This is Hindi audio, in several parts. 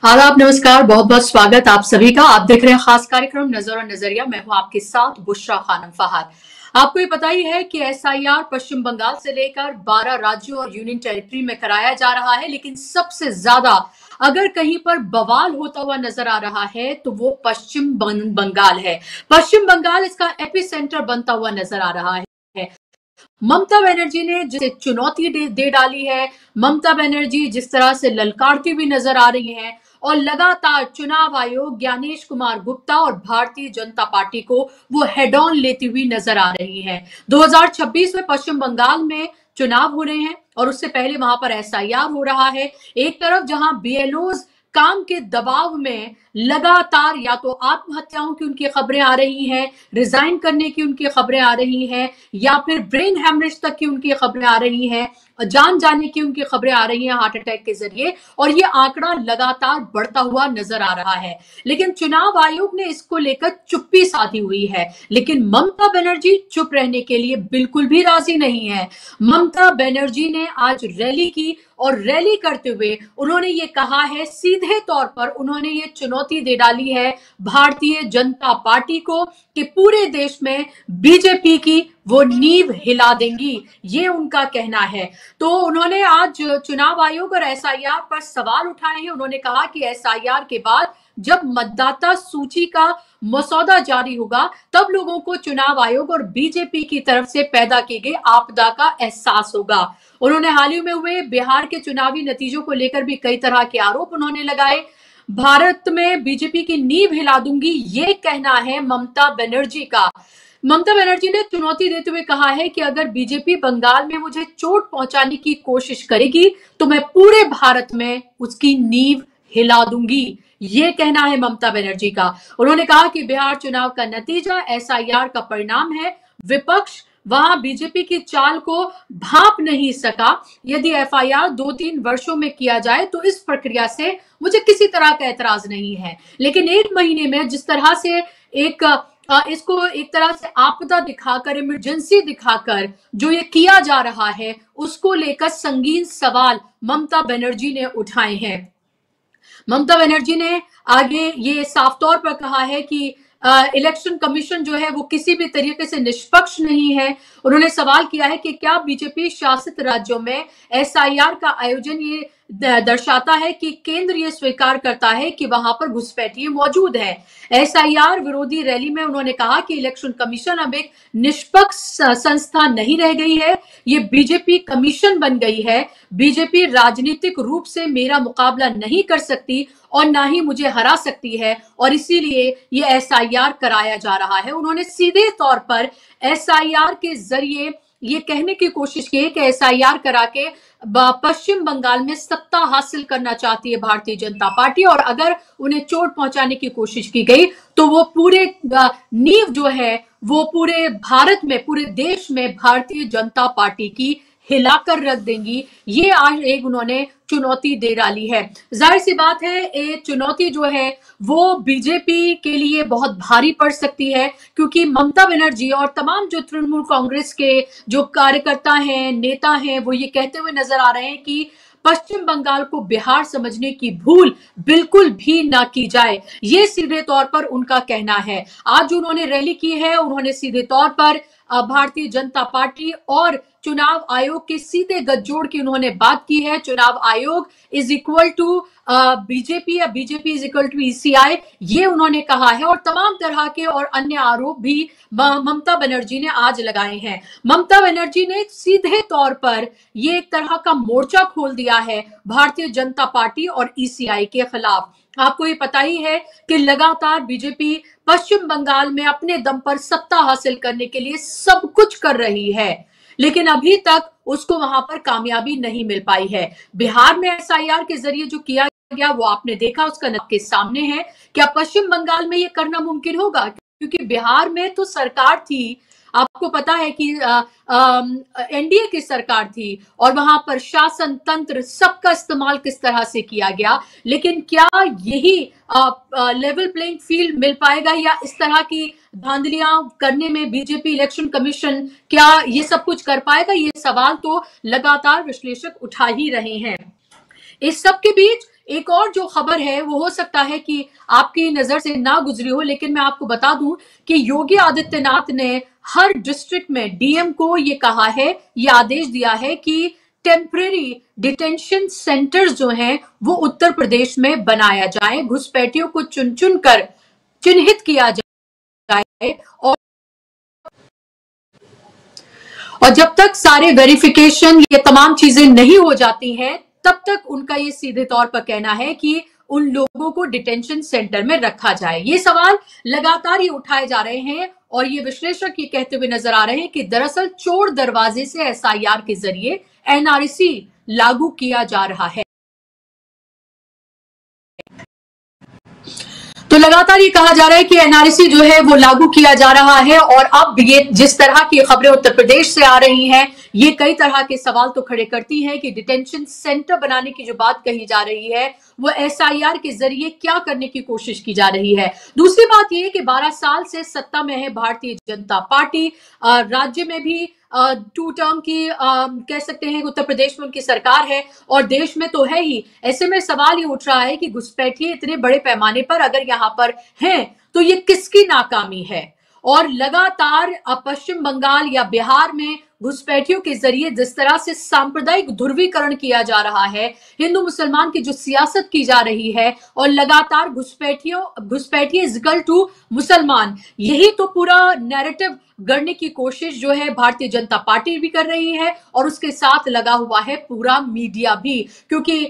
आदाब, नमस्कार, बहुत बहुत स्वागत आप सभी का। आप देख रहे हैं खास कार्यक्रम नजर और नजरिया। मैं हूं आपके साथ बुशरा खानम फहाद। आपको ये पता ही है कि एसआईआर पश्चिम बंगाल से लेकर 12 राज्यों और यूनियन टेरिटरी में कराया जा रहा है, लेकिन सबसे ज्यादा अगर कहीं पर बवाल होता हुआ नजर आ रहा है तो वो पश्चिम बंगाल है। पश्चिम बंगाल इसका एपी सेंटर बनता हुआ नजर आ रहा है। ममता बनर्जी ने जिसे चुनौती दे डाली है, ममता बनर्जी जिस तरह से ललकारती हुई नजर आ रही हैं और लगातार चुनाव आयोग, ज्ञानेश कुमार गुप्ता और भारतीय जनता पार्टी को वो हेड ऑन लेती हुई नजर आ रही है। 2026 में पश्चिम बंगाल में चुनाव हो रहे हैं और उससे पहले वहां पर एसआईआर हो रहा है। एक तरफ जहां बीएलओज काम के दबाव में लगातार या तो आत्महत्याओं की उनकी खबरें आ रही हैं, रिजाइन करने की उनकी खबरें आ रही हैं, या फिर ब्रेन हैमरेज तक की उनकी खबरें आ रही हैं, जान जाने की उनकी खबरें आ रही हैं हार्ट अटैक के जरिए, और ये आंकड़ा लगातार बढ़ता हुआ नजर आ रहा है। लेकिन चुनाव आयोग ने इसको लेकर चुप्पी साधी हुई है। लेकिन ममता बनर्जी चुप रहने के लिए बिल्कुल भी राजी नहीं है। ममता बनर्जी ने आज रैली की और रैली करते हुए उन्होंने ये कहा है, सीधे तौर पर उन्होंने ये चुनौती दे डाली है भारतीय जनता पार्टी को कि पूरे देश में बीजेपी की वो नींव हिला देंगी, ये उनका कहना है। तो उन्होंने आज चुनाव आयोग और एसआईआर पर सवाल उठाए हैं। उन्होंने कहा कि एसआईआर के बाद जब मतदाता सूची का मसौदा जारी होगा तब लोगों को चुनाव आयोग और बीजेपी की तरफ से पैदा की गई आपदा का एहसास होगा। उन्होंने हाल ही में हुए बिहार के चुनावी नतीजों को लेकर भी कई तरह के आरोप उन्होंने लगाए। भारत में बीजेपी की नींव हिला दूंगी, ये कहना है ममता बनर्जी का। ममता बनर्जी ने चुनौती देते हुए कहा है कि अगर बीजेपी बंगाल में मुझे चोट पहुंचाने की कोशिश करेगी तो मैं पूरे भारत में उसकी नींव हिला दूंगी, ये कहना है ममता बनर्जी का। उन्होंने कहा कि बिहार चुनाव का नतीजा एसआईआर का परिणाम है। विपक्ष वहां बीजेपी की चाल को भांप नहीं सका। यदि एफआईआर 2-3 वर्षों में किया जाए तो इस प्रक्रिया से मुझे किसी तरह का एतराज नहीं है, लेकिन 1 महीने में जिस तरह से इसको एक तरह से आपदा दिखाकर, इमरजेंसी दिखाकर जो ये किया जा रहा है, उसको लेकर संगीन सवाल ममता बनर्जी ने उठाए हैं। ममता बनर्जी ने आगे ये साफ तौर पर कहा है कि इलेक्शन कमीशन जो है वो किसी भी तरीके से निष्पक्ष नहीं है। उन्होंने सवाल किया है कि क्या बीजेपी शासित राज्यों में एसआईआर का आयोजन ये दर्शाता है कि केंद्र ये स्वीकार करता है कि वहां पर घुसपैठिए मौजूद है। एसआईआर विरोधी रैली में उन्होंने कहा कि इलेक्शन कमीशन अब एक निष्पक्ष संस्था नहीं रह गई है, ये बीजेपी कमीशन बन गई है। बीजेपी राजनीतिक रूप से मेरा मुकाबला नहीं कर सकती और ना ही मुझे हरा सकती है, और इसीलिए ये एसआईआर कराया जा रहा है। उन्होंने सीधे तौर पर एसआईआर के जरिए ये कहने की कोशिश की है कि एसआईआर करा के पश्चिम बंगाल में सत्ता हासिल करना चाहती है भारतीय जनता पार्टी, और अगर उन्हें चोट पहुंचाने की कोशिश की गई तो वो पूरे नींव जो है वो पूरे भारत में, पूरे देश में भारतीय जनता पार्टी की हिलाकर रख देंगी। ये आज एक उन्होंने चुनौती दे डाली है। जाहिर सी बात है ये चुनौती जो है वो बीजेपी के लिए बहुत भारी पड़ सकती है, क्योंकि ममता बनर्जी और तमाम जो तृणमूल कांग्रेस के जो कार्यकर्ता हैं, नेता हैं, वो ये कहते हुए नजर आ रहे हैं कि पश्चिम बंगाल को बिहार समझने की भूल बिल्कुल भी ना की जाए, ये सीधे तौर पर उनका कहना है। आज जो उन्होंने रैली की है, उन्होंने सीधे तौर पर भारतीय जनता पार्टी और चुनाव आयोग के सीधे गठजोड़ की उन्होंने बात की है। चुनाव आयोग इज इक्वल टू बीजेपी या BJP is equal to ECI, ये उन्होंने कहा है, और तमाम तरह के और अन्य आरोप भी ममता बनर्जी ने आज लगाए हैं। ममता बनर्जी ने सीधे तौर पर ये एक तरह का मोर्चा खोल दिया है भारतीय जनता पार्टी और ईसीआई के खिलाफ। आपको ये पता ही है कि लगातार बीजेपी पश्चिम बंगाल में अपने दम पर सत्ता हासिल करने के लिए सब कुछ कर रही है, लेकिन अभी तक उसको वहां पर कामयाबी नहीं मिल पाई है। बिहार में एसआईआर के जरिए जो किया गया वो आपने देखा, उसका आपके सामने है। क्या पश्चिम बंगाल में ये करना मुमकिन होगा? क्योंकि बिहार में तो सरकार थी, आपको पता है कि एनडीए की सरकार थी, और वहां पर शासन तंत्र सबका इस्तेमाल किस तरह से किया गया, लेकिन क्या यही लेवल प्लेइंग फील्ड मिल पाएगा, या इस तरह की धांधलियां करने में बीजेपी इलेक्शन कमीशन क्या ये सब कुछ कर पाएगा? ये सवाल तो लगातार विश्लेषक उठा ही रहे हैं। इस सब के बीच एक और जो खबर है वो हो सकता है कि आपकी नजर से ना गुजरी हो, लेकिन मैं आपको बता दूं कि योगी आदित्यनाथ ने हर डिस्ट्रिक्ट में डीएम को ये कहा है, ये आदेश दिया है कि टेम्परेरी डिटेंशन सेंटर्स जो हैं वो उत्तर प्रदेश में बनाया जाए, घुसपैठियों को चुन चुन कर चिन्हित किया जाए और जब तक सारे वेरिफिकेशन ये तमाम चीजें नहीं हो जाती हैं तब तक उनका ये सीधे तौर पर कहना है कि उन लोगों को डिटेंशन सेंटर में रखा जाए। ये सवाल लगातार ये उठाए जा रहे हैं और ये विश्लेषक ये कहते हुए नजर आ रहे हैं कि दरअसल चोर दरवाजे से एसआईआर के जरिए एनआरसी लागू किया जा रहा है। तो लगातार ये कहा जा रहा है कि एनआरसी जो है वो लागू किया जा रहा है और अब ये जिस तरह की खबरें उत्तर प्रदेश से आ रही हैं ये कई तरह के सवाल तो खड़े करती हैं कि डिटेंशन सेंटर बनाने की जो बात कही जा रही है वो एसआईआर के जरिए क्या करने की कोशिश की जा रही है। दूसरी बात यह कि 12 साल से सत्ता में है भारतीय जनता पार्टी, राज्य में भी 2 टर्म की कह सकते हैं उत्तर प्रदेश में उनकी सरकार है और देश में तो है ही। ऐसे में सवाल ये उठ रहा है कि घुसपैठिए इतने बड़े पैमाने पर अगर यहाँ पर हैं तो ये किसकी नाकामी है। और लगातार पश्चिम बंगाल या बिहार में घुसपैठियों के जरिए जिस तरह से सांप्रदायिक ध्रुवीकरण किया जा रहा है, हिंदू मुसलमान की जो सियासत की जा रही है और लगातार घुसपैठिए इज इक्वल टू मुसलमान, यही तो पूरा नैरेटिव गढ़ने की कोशिश जो है भारतीय जनता पार्टी भी कर रही है और उसके साथ लगा हुआ है पूरा मीडिया भी, क्योंकि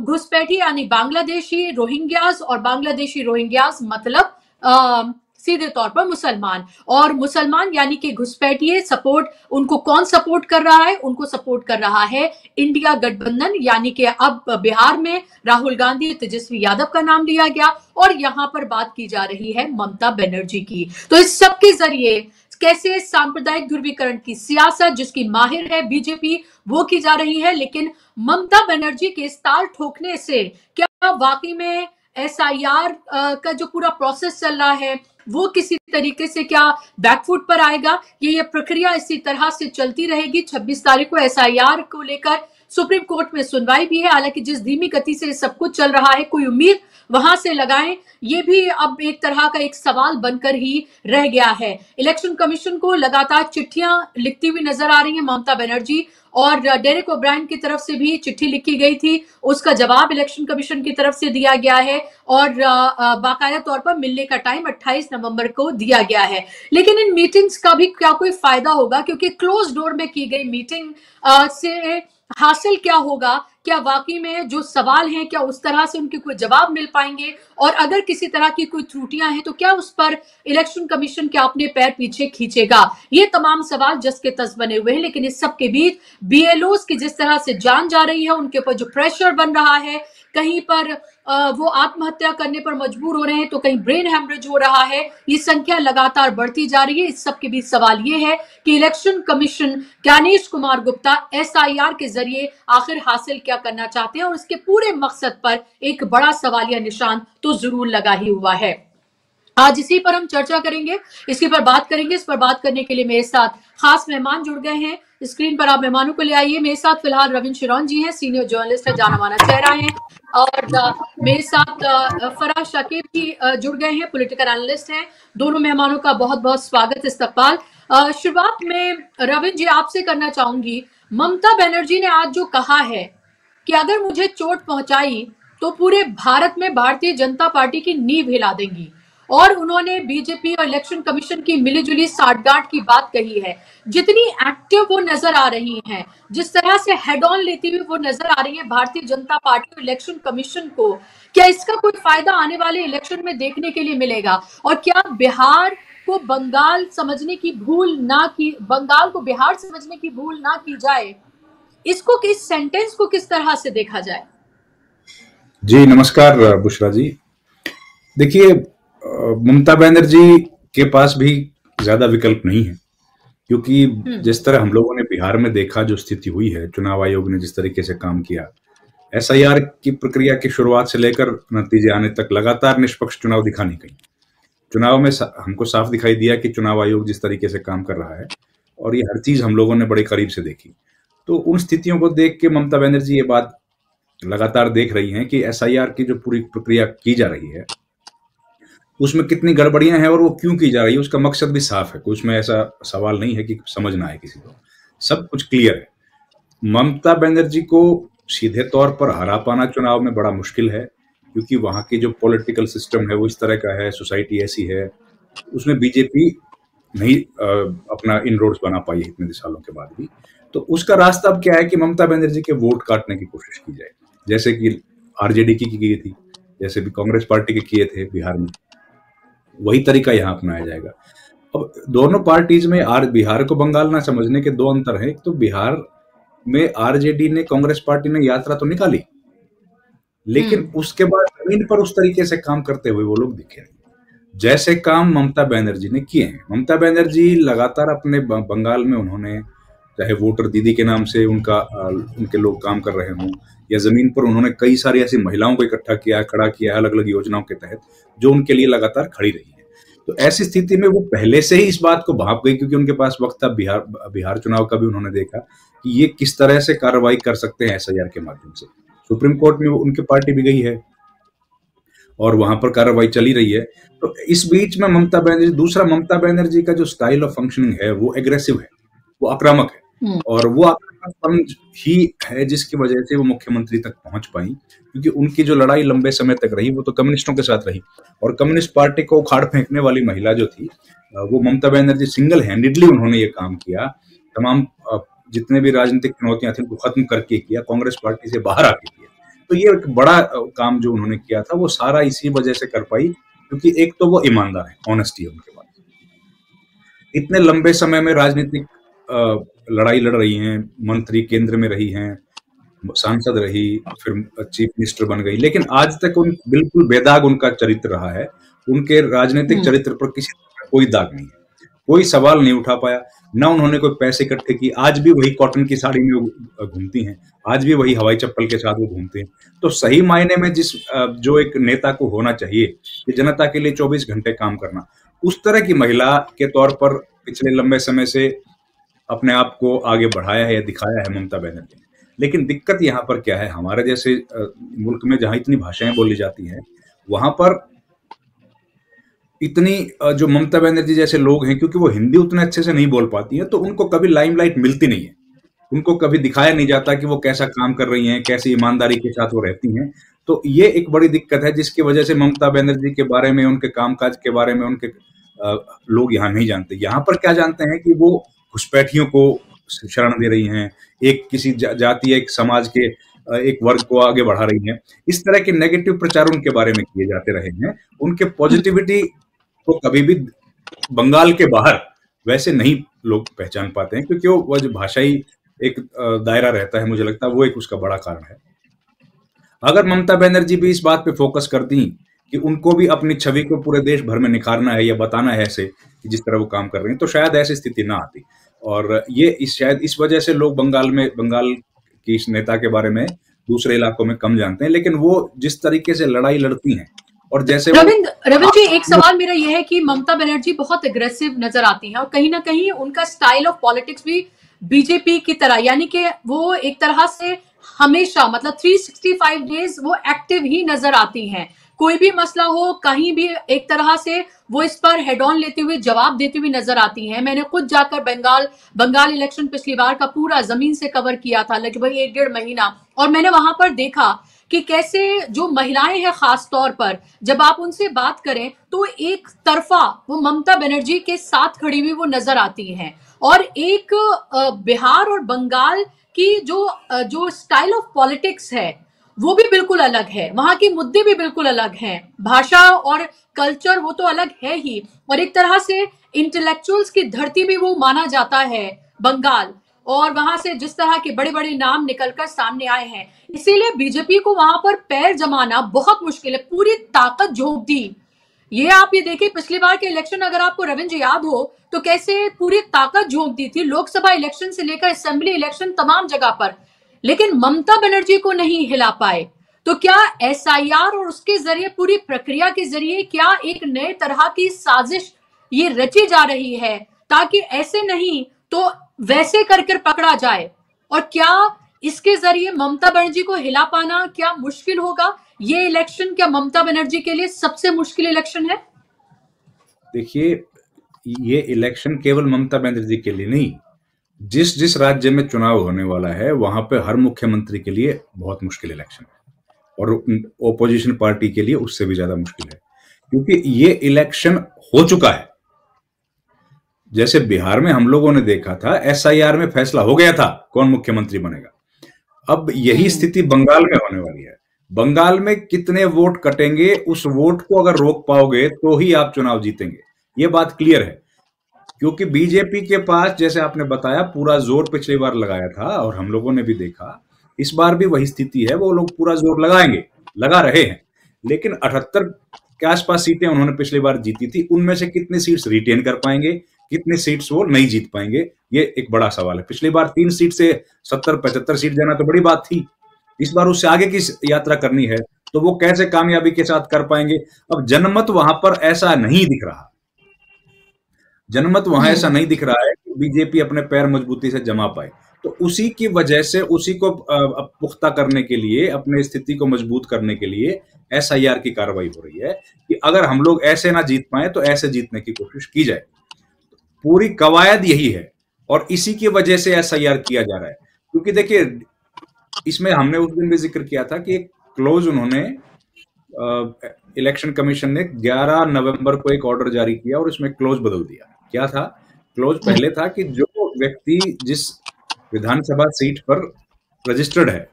घुसपैठी यानी बांग्लादेशी रोहिंग्यास और बांग्लादेशी रोहिंग्यास मतलब सीधे तौर पर मुसलमान, और मुसलमान यानी कि घुसपैठिए सपोर्ट उनको कौन सपोर्ट कर रहा है, उनको सपोर्ट कर रहा है इंडिया गठबंधन, यानी कि अब बिहार में राहुल गांधी तेजस्वी यादव का नाम लिया गया और यहां पर बात की जा रही है ममता बनर्जी की। तो इस सब के जरिए कैसे सांप्रदायिक ध्रुवीकरण की सियासत जिसकी माहिर है बीजेपी वो की जा रही है, लेकिन ममता बनर्जी के इस ताल ठोकने से क्या वाकई में एसआईआर का जो पूरा प्रोसेस चल रहा है वो किसी तरीके से क्या बैकफुट पर आएगा, ये प्रक्रिया इसी तरह से चलती रहेगी। 26 तारीख को एसआईआर को लेकर सुप्रीम कोर्ट में सुनवाई भी है, हालांकि जिस धीमी गति से सब कुछ चल रहा है कोई उम्मीद वहां से लगाएं ये भी अब एक तरह का एक सवाल बनकर ही रह गया है। इलेक्शन कमीशन को लगातार चिट्ठियां लिखती हुई नजर आ रही है ममता बनर्जी और डेरेक ओब्रायन की तरफ से भी चिट्ठी लिखी गई थी, उसका जवाब इलेक्शन कमीशन की तरफ से दिया गया है और बाकायदा तौर पर मिलने का टाइम 28 नवंबर को दिया गया है। लेकिन इन मीटिंग्स का भी क्या कोई फायदा होगा, क्योंकि क्लोज डोर में की गई मीटिंग से हासिल क्या होगा, क्या वाकई में जो सवाल हैं क्या उस तरह से उनके कोई जवाब मिल पाएंगे, और अगर किसी तरह की कोई त्रुटियां हैं तो क्या उस पर इलेक्शन कमीशन क्या अपने पैर पीछे खींचेगा। ये तमाम सवाल जस के तस बने हुए हैं, लेकिन इस सब के बीच बीएलओस की जिस तरह से जान जा रही है, उनके ऊपर जो प्रेशर बन रहा है, कहीं पर वो आत्महत्या करने पर मजबूर हो रहे हैं तो कहीं ब्रेन हेमरेज हो रहा है, ये संख्या लगातार बढ़ती जा रही है। इस सब के बीच सवाल ये है कि election commission Gyanesh Kumar Gupta SIR के जरिए आखिर हासिल क्या करना चाहते हैं और उसके पूरे मकसद पर एक बड़ा सवालिया निशान तो जरूर लगा ही हुआ है। आज इसी पर हम चर्चा करेंगे, इसी पर बात करेंगे। इस पर बात करने के लिए मेरे साथ खास मेहमान जुड़ गए हैं, स्क्रीन पर आप मेहमानों को ले आइए। मेरे साथ फिलहाल रविंद्र शिरोन जी हैं, सीनियर जर्नलिस्ट है, जाना माना चेहरा है, और मेरे साथ फराज शाकिब भी जुड़ गए हैं, पॉलिटिकल एनालिस्ट हैं। दोनों मेहमानों का बहुत बहुत स्वागत, इस्तकबाल। शुरुआत में रविंद्र जी आपसे करना चाहूंगी, ममता बनर्जी ने आज जो कहा है कि अगर मुझे चोट पहुंचाई तो पूरे भारत में भारतीय जनता पार्टी की नींव हिला देंगी, और उन्होंने बीजेपी और इलेक्शन कमीशन की मिलीजुली साठगांठ की बात कही है। जितनी एक्टिव वो नजर आ रही हैं, जिस तरह से हेड ऑन लेती हुई वो नजर आ रही है भारतीय जनता पार्टी और इलेक्शन कमीशन को, क्या इसका कोई फायदा आने वाले इलेक्शन में देखने के लिए मिलेगा? और क्या बिहार को बंगाल समझने की भूल ना की बंगाल को बिहार समझने की भूल ना की जाए, इसको इस सेंटेंस को किस तरह से देखा जाए? जी नमस्कार बुशरा जी। देखिए, ममता बनर्जी के पास भी ज्यादा विकल्प नहीं है, क्योंकि जिस तरह हम लोगों ने बिहार में देखा, जो स्थिति हुई है, चुनाव आयोग ने जिस तरीके से काम किया, एसआईआर की प्रक्रिया की शुरुआत से लेकर नतीजे आने तक लगातार निष्पक्ष चुनाव दिखा नहीं गई। चुनाव में हमको साफ दिखाई दिया कि चुनाव आयोग जिस तरीके से काम कर रहा है, और ये हर चीज हम लोगों ने बड़े करीब से देखी। तो उन स्थितियों को देख के ममता बनर्जी ये बात लगातार देख रही हैं कि एसआईआर की जो पूरी प्रक्रिया की जा रही है उसमें कितनी गड़बड़ियां हैं और वो क्यों की जा रही है, उसका मकसद भी साफ है। कुछ में ऐसा सवाल नहीं है कि समझ ना आए किसी को, सब कुछ क्लियर है। ममता बनर्जी को सीधे तौर पर हरा पाना चुनाव में बड़ा मुश्किल है, क्योंकि वहां की जो पॉलिटिकल सिस्टम है वो इस तरह का है, सोसाइटी ऐसी है, उसमें बीजेपी नहीं अपना इनरोड्स बना पाई है इतने सालों के बाद भी। तो उसका रास्ता अब क्या है कि ममता बनर्जी के वोट काटने की कोशिश की जाए, जैसे कि आरजेडी की गई थी, जैसे भी कांग्रेस पार्टी के किए थे बिहार में, वही तरीका यहाँ अपनाया जाएगा। अब दोनों पार्टीज में बिहार को बंगाल ना समझने के दो अंतर हैं। एक तो बिहार में आरजेडी ने, कांग्रेस पार्टी ने यात्रा तो निकाली, लेकिन उसके बाद जमीन पर उस तरीके से काम करते हुए वो लोग दिखे नहीं जैसे काम ममता बनर्जी ने किए हैं। ममता बनर्जी लगातार अपने बंगाल में उन्होंने, चाहे वोटर दीदी के नाम से उनके लोग काम कर रहे हों, या जमीन पर उन्होंने कई सारी ऐसी महिलाओं को इकट्ठा किया, खड़ा किया अलग अलग योजनाओं के तहत, जो उनके लिए लगातार खड़ी रही है। तो ऐसी स्थिति में वो पहले से ही इस बात को भाप गई, क्योंकि उनके पास वक्त था। बिहार चुनाव का भी उन्होंने देखा कि ये किस तरह से कार्रवाई कर सकते हैं एसआईआर के माध्यम से। सुप्रीम कोर्ट में उनकी पार्टी भी गई है और वहां पर कार्रवाई चली रही है। तो इस बीच में ममता बनर्जी का जो स्टाइल ऑफ फंक्शनिंग है वो एग्रेसिव है, वो आक्रामक है, और वो आक्रामकपन ही है जिसकी वजह से वो मुख्यमंत्री तक पहुंच पाई, क्योंकि उनकी जो लड़ाई लंबे समय तक रही वो तो कम्युनिस्टों के साथ रही, और कम्युनिस्ट पार्टी को उखाड़ फेंकने वाली महिला जो थी वो ममता बनर्जी, सिंगल हैंडेडली उन्होंने ये काम किया। तमाम जितने भी राजनीतिक चुनौतियां थी उनको खत्म करके किया, कांग्रेस पार्टी से बाहर आके किया। तो ये एक बड़ा काम जो उन्होंने किया था वो सारा इसी वजह से कर पाई, क्योंकि एक तो वो ईमानदार है, ऑनेस्टी है उनके पास। इतने लंबे समय में राजनीतिक लड़ाई लड़ रही हैं, मंत्री केंद्र में रही हैं, सांसद रही, फिर चीफ मिनिस्टर बन गई, लेकिन आज तक बिल्कुल बेदाग उनका चरित्र रहा है। उनके राजनीतिक चरित्र पर किसी तरह कोई दाग नहीं है, कोई सवाल नहीं उठा पाया, ना उन्होंने कोई पैसे इकट्ठे किए। आज भी वही कॉटन की साड़ी में घूमती हैं, आज भी वही हवाई चप्पल के साथ वो घूमते हैं। तो सही मायने में जो एक नेता को होना चाहिए कि जनता के लिए 24 घंटे काम करना, उस तरह की महिला के तौर पर पिछले लंबे समय से अपने आप को आगे बढ़ाया है या दिखाया है ममता बनर्जी ने। लेकिन दिक्कत यहाँ पर क्या है, हमारे जैसे मुल्क में जहां इतनी भाषाएं बोली जाती हैं, वहां पर इतनी जो ममता बनर्जी जैसे लोग हैं, क्योंकि वो हिंदी उतने अच्छे से नहीं बोल पाती हैं, तो उनको कभी लाइमलाइट मिलती नहीं है, उनको कभी दिखाया नहीं जाता कि वो कैसा काम कर रही हैं, कैसी ईमानदारी के साथ वो रहती हैं। तो ये एक बड़ी दिक्कत है, जिसकी वजह से ममता बनर्जी के बारे में, उनके कामकाज के बारे में उनके लोग यहाँ नहीं जानते। यहाँ पर क्या जानते हैं कि वो घुसपैठियों को शरण दे रही हैं, एक किसी जाति, एक समाज के एक वर्ग को आगे बढ़ा रही हैं। इस तरह के नेगेटिव प्रचार उनके बारे में किए जाते रहे हैं। उनके पॉजिटिविटी को कभी भी बंगाल के बाहर वैसे नहीं लोग पहचान पाते हैं, क्योंकि वो जो भाषाई एक दायरा रहता है, मुझे लगता है वो एक उसका बड़ा कारण है। अगर ममता बनर्जी भी इस बात पे फोकस करती कि उनको भी अपनी छवि को पूरे देश भर में निखारना है या बताना है ऐसे कि जिस तरह वो काम कर रहे हैं, तो शायद ऐसी स्थिति ना आती। और ये शायद इस वजह से लोग बंगाल की इस नेता के बारे में दूसरे इलाकों में कम जानते हैं। लेकिन वो जिस तरीके से लड़ाई लड़ती हैं, और जैसे रविंद्र जी, एक सवाल मेरा यह है कि ममता बनर्जी बहुत एग्रेसिव नजर आती हैं, और कहीं ना कहीं उनका स्टाइल ऑफ पॉलिटिक्स भी बीजेपी की तरह, यानी कि वो एक तरह से हमेशा, मतलब 365 डेज वो एक्टिव ही नजर आती हैं। कोई भी मसला हो, कहीं भी एक तरह से वो इस पर हेड ऑन लेते हुए जवाब देती हुई नजर आती हैं। मैंने खुद जाकर बंगाल इलेक्शन पिछली बार का पूरा जमीन से कवर किया था, लगभग 1-1.5 महीना, और मैंने वहां पर देखा कि कैसे जो महिलाएं हैं, खास तौर पर जब आप उनसे बात करें तो एक तरफा वो ममता बनर्जी के साथ खड़ी हुई वो नजर आती हैं। और एक बिहार और बंगाल की जो स्टाइल ऑफ पॉलिटिक्स है वो भी बिल्कुल अलग है, वहां के मुद्दे भी बिल्कुल अलग हैं, भाषा और कल्चर वो तो अलग है ही, और एक तरह से इंटेलेक्चुअल्स की धरती भी वो माना जाता है बंगाल, और वहां से जिस तरह के बड़े बड़े नाम निकलकर सामने आए हैं, इसीलिए बीजेपी को वहां पर पैर जमाना बहुत मुश्किल है, पूरी ताकत झोंक दी। आप ये देखिए, पिछली बार के इलेक्शन अगर आपको रविंद्र याद हो तो कैसे पूरी ताकत झोंक दी थी, लोकसभा इलेक्शन से लेकर असेंबली इलेक्शन तमाम जगह पर, लेकिन ममता बनर्जी को नहीं हिला पाए। तो क्या एसआईआर और उसके जरिए, पूरी प्रक्रिया के जरिए, क्या एक नए तरह की साजिश ये रची जा रही है ताकि ऐसे नहीं तो वैसे कर पकड़ा जाए? और क्या इसके जरिए ममता बनर्जी को हिला पाना क्या मुश्किल होगा? ये इलेक्शन क्या ममता बनर्जी के लिए सबसे मुश्किल इलेक्शन है? देखिए, ये इलेक्शन केवल ममता बनर्जी के लिए नहीं, जिस जिस राज्य में चुनाव होने वाला है वहां पे हर मुख्यमंत्री के लिए बहुत मुश्किल इलेक्शन है, और ओपोजिशन पार्टी के लिए उससे भी ज्यादा मुश्किल है, क्योंकि ये इलेक्शन हो चुका है। जैसे बिहार में हम लोगों ने देखा था, एसआईआर में फैसला हो गया था कौन मुख्यमंत्री बनेगा। अब यही स्थिति बंगाल में होने वाली है। बंगाल में कितने वोट कटेंगे, उस वोट को अगर रोक पाओगे तो ही आप चुनाव जीतेंगे, ये बात क्लियर है। क्योंकि बीजेपी के पास, जैसे आपने बताया, पूरा जोर पिछली बार लगाया था और हम लोगों ने भी देखा, इस बार भी वही स्थिति है, वो लोग पूरा जोर लगाएंगे, लगा रहे हैं। लेकिन 78 के आसपास सीटें उन्होंने पिछली बार जीती थी, उनमें से कितनी सीट्स रिटेन कर पाएंगे, कितनी सीट्स वो नहीं जीत पाएंगे, ये एक बड़ा सवाल है। पिछली बार 3 सीट से 70-75 सीट जाना तो बड़ी बात थी, इस बार उससे आगे की यात्रा करनी है, तो वो कैसे कामयाबी के साथ कर पाएंगे। अब जनमत वहां पर ऐसा नहीं दिख रहा, जनमत वहां ऐसा नहीं दिख रहा है कि बीजेपी अपने पैर मजबूती से जमा पाए। तो उसी की वजह से, उसी को पुख्ता करने के लिए, अपने स्थिति को मजबूत करने के लिए एसआईआर की कार्रवाई हो रही है कि अगर हम लोग ऐसे ना जीत पाए तो ऐसे जीतने की कोशिश की जाए। पूरी कवायद यही है और इसी की वजह से एसआईआर किया जा रहा है। क्योंकि देखिए, इसमें हमने उस दिन भी जिक्र किया था कि एक क्लोज उन्होंने, इलेक्शन कमीशन ने 11 नवंबर को एक ऑर्डर जारी किया और इसमें क्लोज बदल दिया। क्या था क्लोज? पहले था कि जो व्यक्ति जिस विधानसभा सीट पर रजिस्टर्ड है,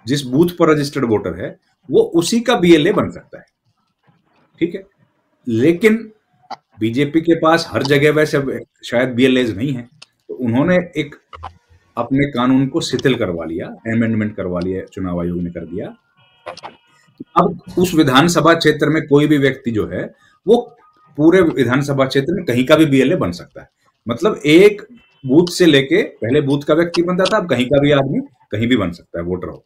जिस बूथ पर रजिस्टर्ड वोटर है, वो उसी का बीएलए बन सकता है, ठीक है। लेकिन बीजेपी के पास हर जगह वैसे शायद बीएलएज नहीं है, तो उन्होंने एक अपने कानून को शिथिल करवा लिया, अमेंडमेंट करवा लिया, चुनाव आयोग ने कर दिया। अब उस विधानसभा क्षेत्र में कोई भी व्यक्ति जो है वो पूरे विधानसभा क्षेत्र में कहीं का भी बीएलए बन सकता है। मतलब एक बूथ से लेके, पहले बूथ का व्यक्ति बनता था, अब कहीं का भी आदमी कहीं भी बन सकता है, वोटर हो।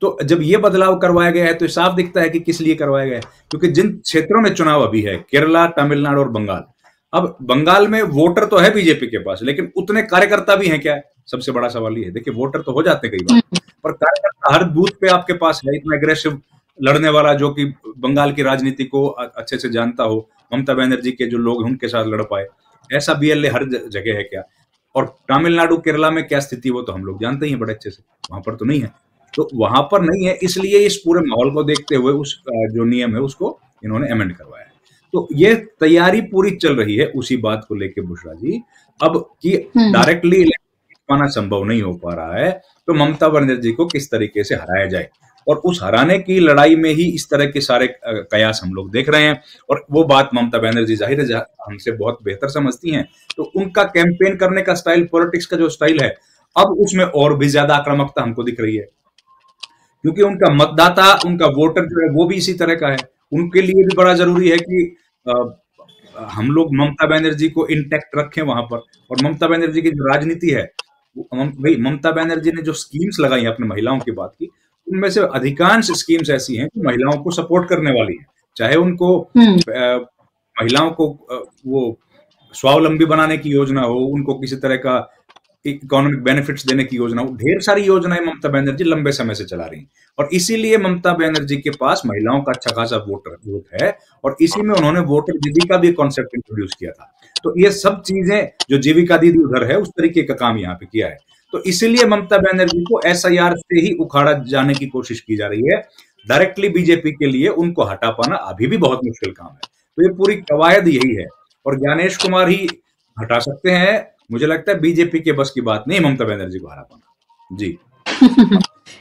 तो जब ये बदलाव करवाया गया है तो साफ दिखता है कि किस लिए करवाया गया है। क्योंकि जिन क्षेत्रों में चुनाव अभी है, केरला, तमिलनाडु और बंगाल, अब बंगाल में वोटर तो है बीजेपी के पास, लेकिन उतने कार्यकर्ता भी हैं क्या? सबसे बड़ा सवाल ये है। देखिए, वोटर तो हो जाते कई बार, पर कार्यकर्ता हर बूथ पे आपके पास है इतना एग्रेसिव लड़ने वाला, जो कि बंगाल की राजनीति को अच्छे से जानता हो, ममता बनर्जी के जो लोग हैं उनके साथ लड़ पाए, ऐसा बीएलए हर जगह है क्या? और तमिलनाडु, केरला में क्या स्थिति, वो तो हम लोग जानते ही हैं बड़े अच्छे से, वहां पर तो नहीं है। तो वहां पर नहीं है, इसलिए इस पूरे माहौल को देखते हुए उस जो नियम है उसको इन्होंने अमेंड करवाया है। तो ये तैयारी पूरी चल रही है उसी बात को लेके बुशरा जी। अब कि डायरेक्टली पाना संभव नहीं हो पा रहा है, तो ममता बनर्जी को किस तरीके से हराया जाए, और उस हराने की लड़ाई में ही इस तरह के सारे कयास हम लोग देख रहे हैं। और वो बात ममता बनर्जी जाहिर है हमसे बहुत बेहतर समझती हैं, तो उनका कैंपेन करने का स्टाइल, पॉलिटिक्स का जो स्टाइल है, अब उसमें और भी ज्यादा आक्रामकता हमको दिख रही है। क्योंकि उनका मतदाता, उनका वोटर जो है वो भी इसी तरह का है। उनके लिए भी बड़ा जरूरी है कि हम लोग ममता बनर्जी को इंटैक्ट रखें वहां पर। और ममता बनर्जी की जो राजनीति है, भाई ममता बनर्जी ने जो स्कीम्स लगाई हैं, अपने महिलाओं की बात की, उनमें से अधिकांश स्कीम्स ऐसी हैं कि महिलाओं को सपोर्ट करने वाली है। चाहे उनको महिलाओं को वो स्वावलंबी बनाने की योजना हो, उनको किसी तरह का इकोनॉमिक बेनिफिट्स देने की योजना हो, ढेर सारी योजनाएं ममता बनर्जी लंबे समय से चला रही हैं। और इसीलिए ममता बनर्जी के पास महिलाओं का अच्छा खासा वोट है, और इसी में उन्होंने वोटर दीदी का भी कॉन्सेप्ट इंट्रोड्यूस किया था। तो ये सब चीजें जो जीविका दीदी उधर है, उस तरीके का काम यहाँ पे किया है। तो इसीलिए ममता बनर्जी को एसआईआर से ही उखाड़ा जाने की कोशिश की जा रही है। डायरेक्टली बीजेपी के लिए उनको हटा पाना अभी भी बहुत मुश्किल काम है। तो ये पूरी कवायद यही है, और ज्ञानेश कुमार ही हटा सकते हैं। मुझे लगता है बीजेपी के बस की बात नहीं ममता बनर्जी को हरा पाना। जी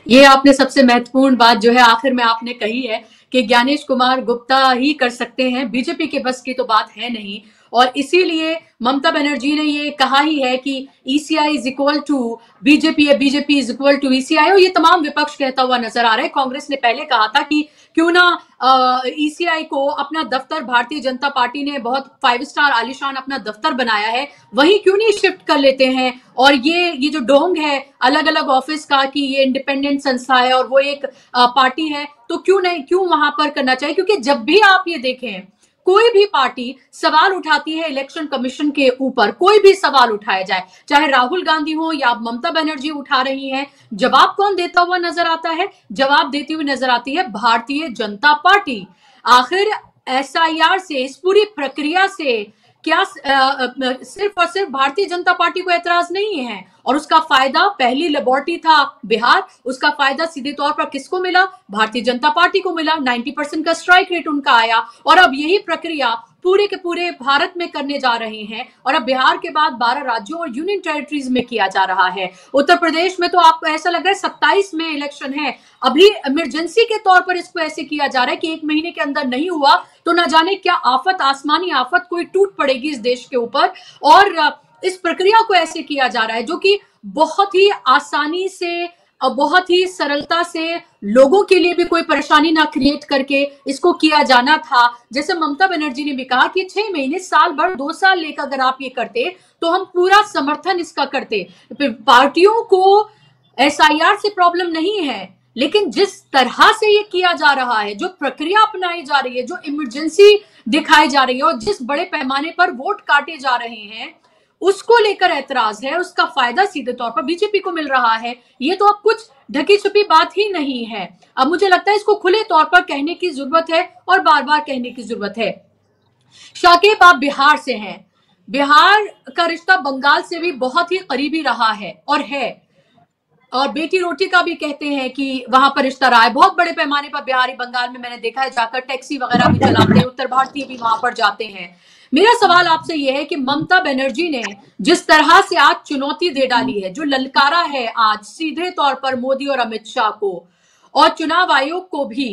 ये आपने सबसे महत्वपूर्ण बात जो है आखिर में आपने कही है कि ज्ञानेश कुमार गुप्ता ही कर सकते हैं, बीजेपी के बस की तो बात है नहीं। और इसीलिए ममता बनर्जी ने ये कहा ही है कि ECI is equal to BJP है, BJP is equal to ECI, और ये तमाम विपक्ष कहता हुआ नजर आ रहा है। कांग्रेस ने पहले कहा था कि क्यों ना ईसीआई को अपना दफ्तर, भारतीय जनता पार्टी ने बहुत 5 स्टार आलीशान अपना दफ्तर बनाया है, वहीं क्यों नहीं शिफ्ट कर लेते हैं। और ये जो ढोंग है अलग अलग ऑफिस का कि ये इंडिपेंडेंट संस्था है और वो एक पार्टी है, तो क्यों वहां पर करना चाहिए। क्योंकि जब भी आप ये देखें, कोई भी पार्टी सवाल उठाती है इलेक्शन कमीशन के ऊपर, कोई भी सवाल उठाया जाए, चाहे राहुल गांधी हो या ममता बनर्जी उठा रही हैं, जवाब कौन देता हुआ नजर आता है? जवाब देती हुई नजर आती है भारतीय जनता पार्टी। आखिर एसआईआर से, इस पूरी प्रक्रिया से क्या सिर्फ और सिर्फ भारतीय जनता पार्टी को एतराज नहीं है? और उसका फायदा, पहली लेबोरेटरी था बिहार, उसका फायदा सीधे तौर पर किसको मिला? भारतीय जनता पार्टी को मिला। 90% का स्ट्राइक रेट उनका आया, और अब यही प्रक्रिया पूरे के पूरे भारत में करने जा रहे हैं, और अब बिहार के बाद 12 राज्यों और यूनियन टेरिटरीज में किया जा रहा है। उत्तर प्रदेश में तो आपको ऐसा लग रहा है 27 में इलेक्शन है, अभी इमरजेंसी के तौर पर इसको ऐसे किया जा रहा है कि 1 महीने के अंदर नहीं हुआ तो ना जाने क्या आफत, आसमानी आफत कोई टूट पड़ेगी इस देश के ऊपर। और इस प्रक्रिया को ऐसे किया जा रहा है जो कि बहुत ही आसानी से, बहुत ही सरलता से, लोगों के लिए भी कोई परेशानी ना क्रिएट करके इसको किया जाना था। जैसे ममता बनर्जी ने भी कहा कि 6 महीने, साल भर, 2 साल लेकर अगर आप ये करते तो हम पूरा समर्थन इसका करते। पार्टियों को एसआईआर से प्रॉब्लम नहीं है, लेकिन जिस तरह से ये किया जा रहा है, जो प्रक्रिया अपनाई जा रही है, जो इमरजेंसी दिखाई जा रही है, और जिस बड़े पैमाने पर वोट काटे जा रहे हैं, उसको लेकर ऐतराज है। उसका फायदा सीधे तौर पर बीजेपी को मिल रहा है। ये तो अब कुछ ढकी छुपी बात ही नहीं है। अब मुझे लगता है इसको खुले तौर पर कहने की जरूरत है और बार बार कहने की जरूरत है। शाकिब, आप बिहार से हैं। बिहार का रिश्ता बंगाल से भी बहुत ही करीबी रहा है और है, और बेटी रोटी का भी कहते हैं कि वहां पर रिश्ता रहा है। बहुत बड़े पैमाने पर बिहारी बंगाल में मैंने देखा है जाकर टैक्सी वगैरह भी चलाते हैं, उत्तर भारतीय भी वहां पर जाते हैं। मेरा सवाल आपसे यह है कि ममता बनर्जी ने जिस तरह से आज चुनौती दे डाली है, जो ललकारा है आज सीधे तौर पर मोदी और अमित शाह को और चुनाव आयोग को भी,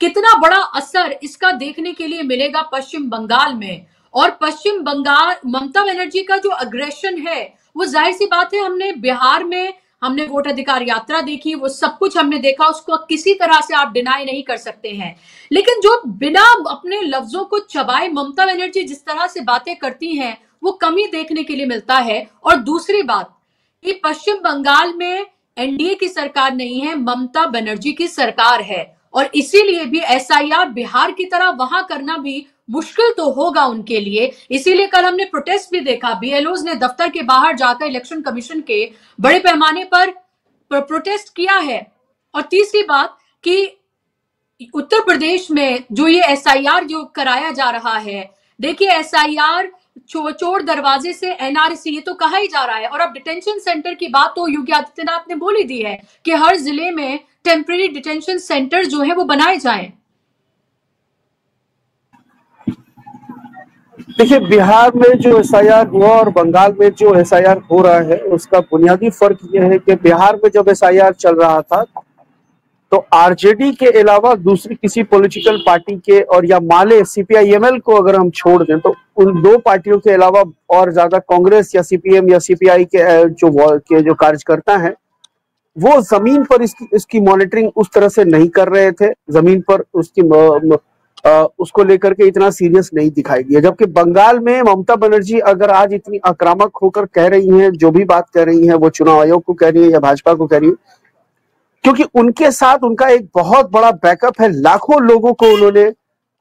कितना बड़ा असर इसका देखने के लिए मिलेगा पश्चिम बंगाल में? और पश्चिम बंगाल, ममता बनर्जी का जो अग्रेशन है वो जाहिर सी बात है, हमने बिहार में हमने वोट अधिकार यात्रा देखी, वो सब कुछ हमने देखा, उसको किसी तरह से आप डिनाई नहीं कर सकते हैं। लेकिन जो बिना अपने लफ्जों को चबाए ममता बनर्जी जिस तरह से बातें करती हैं, वो कमी देखने के लिए मिलता है। और दूसरी बात कि पश्चिम बंगाल में एनडीए की सरकार नहीं है, ममता बनर्जी की सरकार है, और इसीलिए भी एसआईआर बिहार की तरह वहां करना भी मुश्किल तो होगा उनके लिए। इसीलिए कल हमने प्रोटेस्ट भी देखा, बीएलओज ने दफ्तर के बाहर जाकर इलेक्शन कमीशन के बड़े पैमाने पर प्रोटेस्ट किया है। और तीसरी बात कि उत्तर प्रदेश में जो ये एसआईआर जो कराया जा रहा है, देखिए एसआईआर चोर दरवाजे से एनआरसी, ये तो कहा ही जा रहा है। और अब डिटेंशन सेंटर की बात तो योगी आदित्यनाथ ने बोल ही दी है कि हर जिले में टेम्परेरी डिटेंशन सेंटर जो है वो बनाए जाएं। देखिए, बिहार में जो एसआईआर हुआ और बंगाल में जो एसआईआर हो रहा है, उसका बुनियादी फर्क यह है कि बिहार में जब एसआईआर चल रहा था तो आरजेडी के अलावा दूसरी किसी पॉलिटिकल पार्टी के, और या माले सीपीआईएमएल को अगर हम छोड़ दें तो उन 2 पार्टियों के अलावा और ज्यादा कांग्रेस या सीपीएम या सीपीआई के जो कार्यकर्ता हैं, वो जमीन पर इसकी मॉनिटरिंग उस तरह से नहीं कर रहे थे, जमीन पर उसको लेकर के इतना सीरियस नहीं दिखाई दिया। जबकि बंगाल में ममता बनर्जी अगर आज इतनी आक्रामक होकर कह रही हैं, जो भी बात कह रही हैं, वो चुनाव आयोग को कह रही है या भाजपा को कह रही है, क्योंकि उनके साथ उनका एक बहुत बड़ा बैकअप है। लाखों लोगों को उन्होंने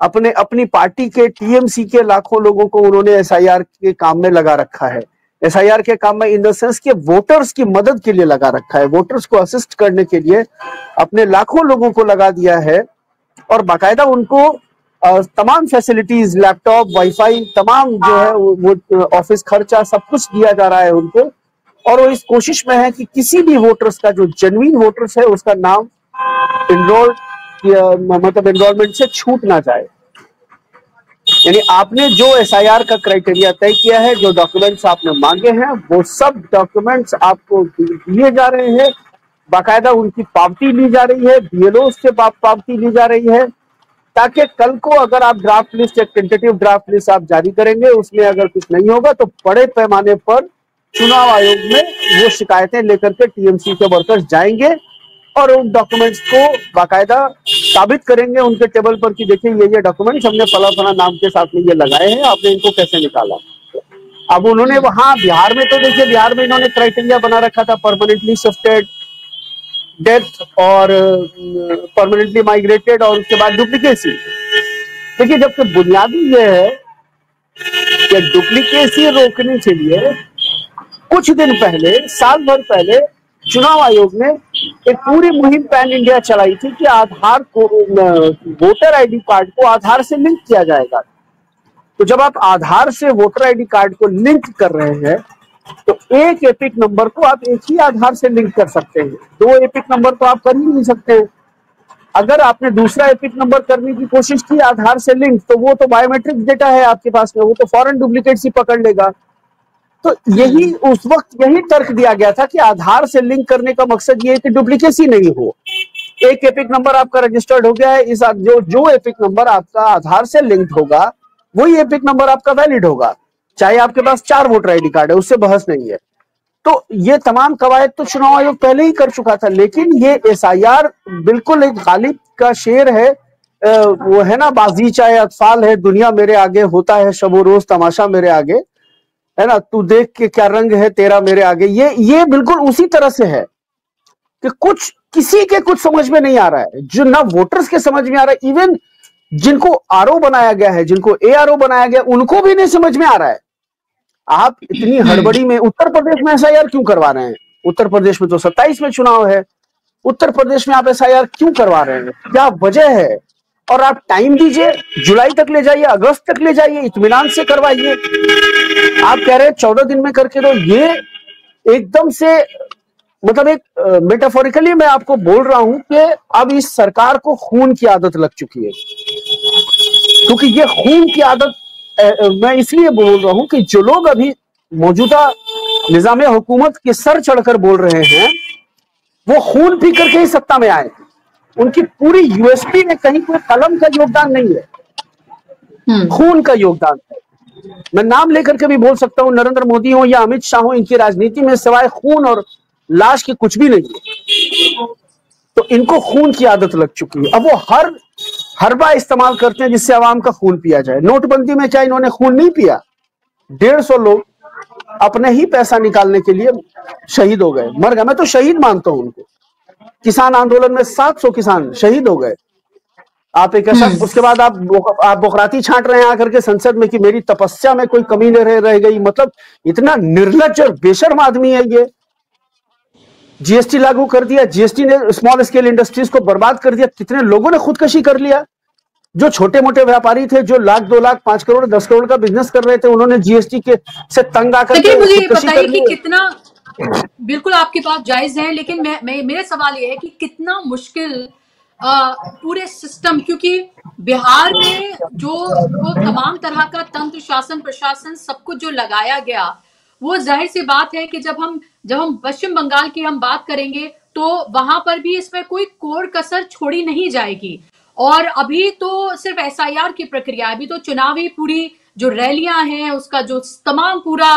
अपनी पार्टी के, टीएमसी के लाखों लोगों को उन्होंने एसआईआर के काम में लगा रखा है। एसआईआर के काम में इन द सेंस के वोटर्स की मदद के लिए लगा रखा है, वोटर्स को असिस्ट करने के लिए अपने लाखों लोगों को लगा दिया है, और बाकायदा उनको तमाम फैसिलिटीज, लैपटॉप, वाईफाई, तमाम जो है वो ऑफिस खर्चा सब कुछ दिया जा रहा है उनको। और वो इस कोशिश में है कि किसी भी वोटर्स का, जो जेन्युइन वोटर्स है, उसका नाम एनरोलमेंट से छूट ना जाए। यानी आपने जो एसआईआर का क्राइटेरिया तय किया है, जो डॉक्यूमेंट्स आपने मांगे हैं, वो सब डॉक्यूमेंट्स आपको दिए जा रहे हैं, बाकायदा उनकी पावती ली जा रही है, बीएलओ से पावती ली जा रही है, ताकि कल को अगर आप ड्राफ्ट लिस्ट या टेंटेटिव ड्राफ्ट लिस्ट आप जारी करेंगे, उसमें अगर कुछ नहीं होगा तो बड़े पैमाने पर चुनाव आयोग में वो शिकायतें लेकर के टीएमसी के वर्कर्स जाएंगे और उन डॉक्यूमेंट्स को बाकायदा साबित करेंगे उनके टेबल पर कि देखिए ये डॉक्यूमेंट्स हमने फला फला नाम के साथ में ये लगाए हैं, आपने इनको कैसे निकाला। अब उन्होंने वहां बिहार में तो देखिए, बिहार में इन्होंने क्राइटेरिया बना रखा था परमानेंटली शिफ्टेड, डेथ और परमानेंटली माइग्रेटेड, और उसके बाद डुप्लीकेसी। देखिए, जबकि बुनियादी ये है कि डुप्लीकेसी रोकने के लिए कुछ दिन पहले, साल भर पहले, चुनाव आयोग ने एक पूरी मुहिम पैन इंडिया चलाई थी कि आधार को, वोटर आईडी कार्ड को आधार से लिंक किया जाएगा। तो जब आप आधार से वोटर आईडी कार्ड को लिंक कर रहे हैं तो एक एपिक नंबर को आप एक ही आधार से लिंक कर सकते हैं, दो एपिक नंबर तो आप कर ही नहीं सकते हैं। अगर आपने दूसरा एपिक नंबर करने की कोशिश की आधार से लिंक, तो वो तो बायोमेट्रिक डेटा है आपके पास में, वो तो फॉरेन डुप्लीकेट्स ही पकड़ लेगा। तो यही उस वक्त यही तर्क दिया गया था कि आधार से लिंक करने का मकसद ये है कि डुप्लीकेसी नहीं हो। एक एपिक नंबर आपका रजिस्टर्ड हो गया है, इस जो एपिक नंबर आपका आधार से लिंक्ड होगा वही एपिक नंबर आपका वैलिड होगा, चाहे आपके पास 4 वोटर आईडी कार्ड है, उससे बहस नहीं है। तो ये तमाम कवायद तो चुनाव आयोग पहले ही कर चुका था, लेकिन ये एसआईआर बिल्कुल एक गालिब का शेर है। वो है ना, बाजी चाहे अतफाल है, दुनिया मेरे आगे, होता है शबो रोज तमाशा मेरे आगे, है ना, तू देख के क्या रंग है तेरा मेरे आगे। ये बिल्कुल उसी तरह से है कि किसी के कुछ समझ में नहीं आ रहा है, जो ना वोटर्स के समझ में आ रहा है, इवन जिनको आरओ बनाया गया है, जिनको एआरओ बनाया गया, उनको भी नहीं समझ में आ रहा है। आप इतनी हड़बड़ी में उत्तर प्रदेश में एसआईआर क्यों करवा रहे हैं? उत्तर प्रदेश में तो 27 में चुनाव है, उत्तर प्रदेश में आप एसआईआर क्यों करवा रहे हैं? क्या वजह है? और आप टाइम दीजिए, जुलाई तक ले जाइए, अगस्त तक ले जाइए, इत्मीनान से करवाइए। आप कह रहे हैं 14 दिन में करके दो, ये एकदम से, मतलब एक मेटाफोरिकली मैं आपको बोल रहा हूं कि अब इस सरकार को खून की आदत लग चुकी है। क्योंकि ये खून की आदत मैं इसलिए बोल रहा हूं कि जो लोग अभी मौजूदा निजाम हुकूमत के सर चढ़कर बोल रहे हैं, वो खून पी करके ही सत्ता में आए। उनकी पूरी यूएसपी में कहीं कोई कलम का योगदान नहीं है, खून का योगदान है। मैं नाम लेकर के भी बोल सकता हूं, नरेंद्र मोदी हो या अमित शाह हो, इनकी राजनीति में सिवाय खून और लाश के कुछ भी नहीं है। तो इनको खून की आदत लग चुकी है। अब वो हरबा इस्तेमाल करते हैं जिससे आवाम का खून पिया जाए। नोटबंदी में क्या इन्होंने खून नहीं पिया? 150 लोग अपने ही पैसा निकालने के लिए शहीद हो गए, मर गए। मैं तो शहीद मानता हूं उनको। किसान आंदोलन में 700 किसान शहीद हो गए। आप एक ऐसा, उसके बाद आप बोखराती छांट रहे हैं आकर के संसद में कि मेरी तपस्या में कोई कमी नहीं रह गई। मतलब इतना निर्लज्ज और बेशर्म आदमी है ये। जीएसटी लागू कर दिया, जीएसटी ने स्मॉल स्केल इंडस्ट्रीज को बर्बाद कर दिया। कितने लोगों ने खुदकशी कर लिया? जो छोटे मोटे व्यापारी थे, जो लाख 2 लाख 5 करोड़ 10 करोड़ का बिजनेस कर रहे थे, उन्होंने जीएसटी के से तंग आकर के मुझे बताइए कि कितना, बिल्कुल आपकी बात जायज है, लेकिन मेरा सवाल यह है कि कितना मुश्किल पूरे सिस्टम, क्योंकि बिहार में जो तमाम तरह का तंत्र, शासन, प्रशासन, सब कुछ जो लगाया गया, वो जाहिर सी बात है कि जब हम पश्चिम बंगाल की हम बात करेंगे तो वहां पर भी इसमें कोई कोर कसर छोड़ी नहीं जाएगी। और अभी तो सिर्फ एसआईआर की प्रक्रिया, अभी तो चुनावी पूरी जो रैलियां हैं, उसका जो तमाम पूरा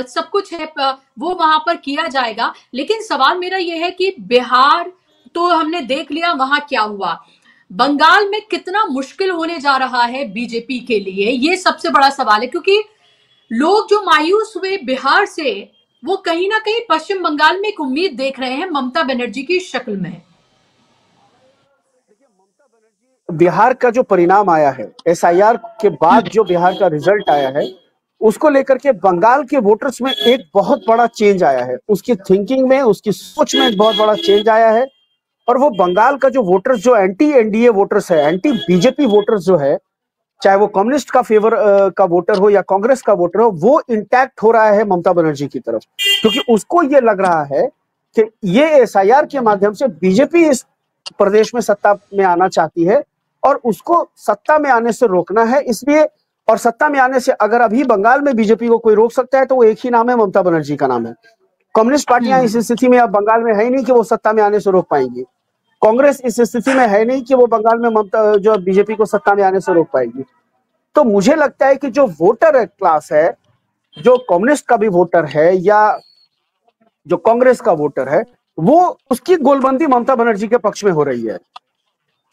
सब कुछ है वो वहां पर किया जाएगा। लेकिन सवाल मेरा यह है कि बिहार तो हमने देख लिया वहां क्या हुआ, बंगाल में कितना मुश्किल होने जा रहा है बीजेपी के लिए, ये सबसे बड़ा सवाल है। क्योंकि लोग जो मायूस हुए बिहार से, वो कहीं ना कहीं पश्चिम बंगाल में एक उम्मीद देख रहे हैं ममता बनर्जी की शक्ल में। बिहार का जो परिणाम आया है, एसआईआर के बाद जो बिहार का रिजल्ट आया है, उसको लेकर के बंगाल के वोटर्स में एक बहुत बड़ा चेंज आया है। उसकी थिंकिंग में, उसकी सोच में एक बहुत बड़ा चेंज आया है। और वो बंगाल का जो वोटर्स, जो एंटी एनडीए वोटर्स है, एंटी बीजेपी वोटर्स जो है, चाहे वो कम्युनिस्ट का फेवर का वोटर हो या कांग्रेस का वोटर हो, वो इंटैक्ट हो रहा है ममता बनर्जी की तरफ। क्योंकि उसको ये लग रहा है कि ये एसआईआर के माध्यम से बीजेपी इस प्रदेश में सत्ता में आना चाहती है और उसको सत्ता में आने से रोकना है। इसलिए, और सत्ता में आने से अगर अभी बंगाल में बीजेपी को कोई रोक सकता है तो वो एक ही नाम है, ममता बनर्जी का नाम है। कम्युनिस्ट पार्टियां इस स्थिति में अब बंगाल में है ही नहीं कि वो सत्ता में आने से रोक पाएंगी। कांग्रेस इस स्थिति में है नहीं कि वो बंगाल में ममता जो बीजेपी को सत्ता में आने से रोक पाएगी। तो मुझे लगता है कि जो वोटर क्लास है, जो कम्युनिस्ट का भी वोटर है या जो कांग्रेस का वोटर है, वो उसकी गोलबंदी ममता बनर्जी के पक्ष में हो रही है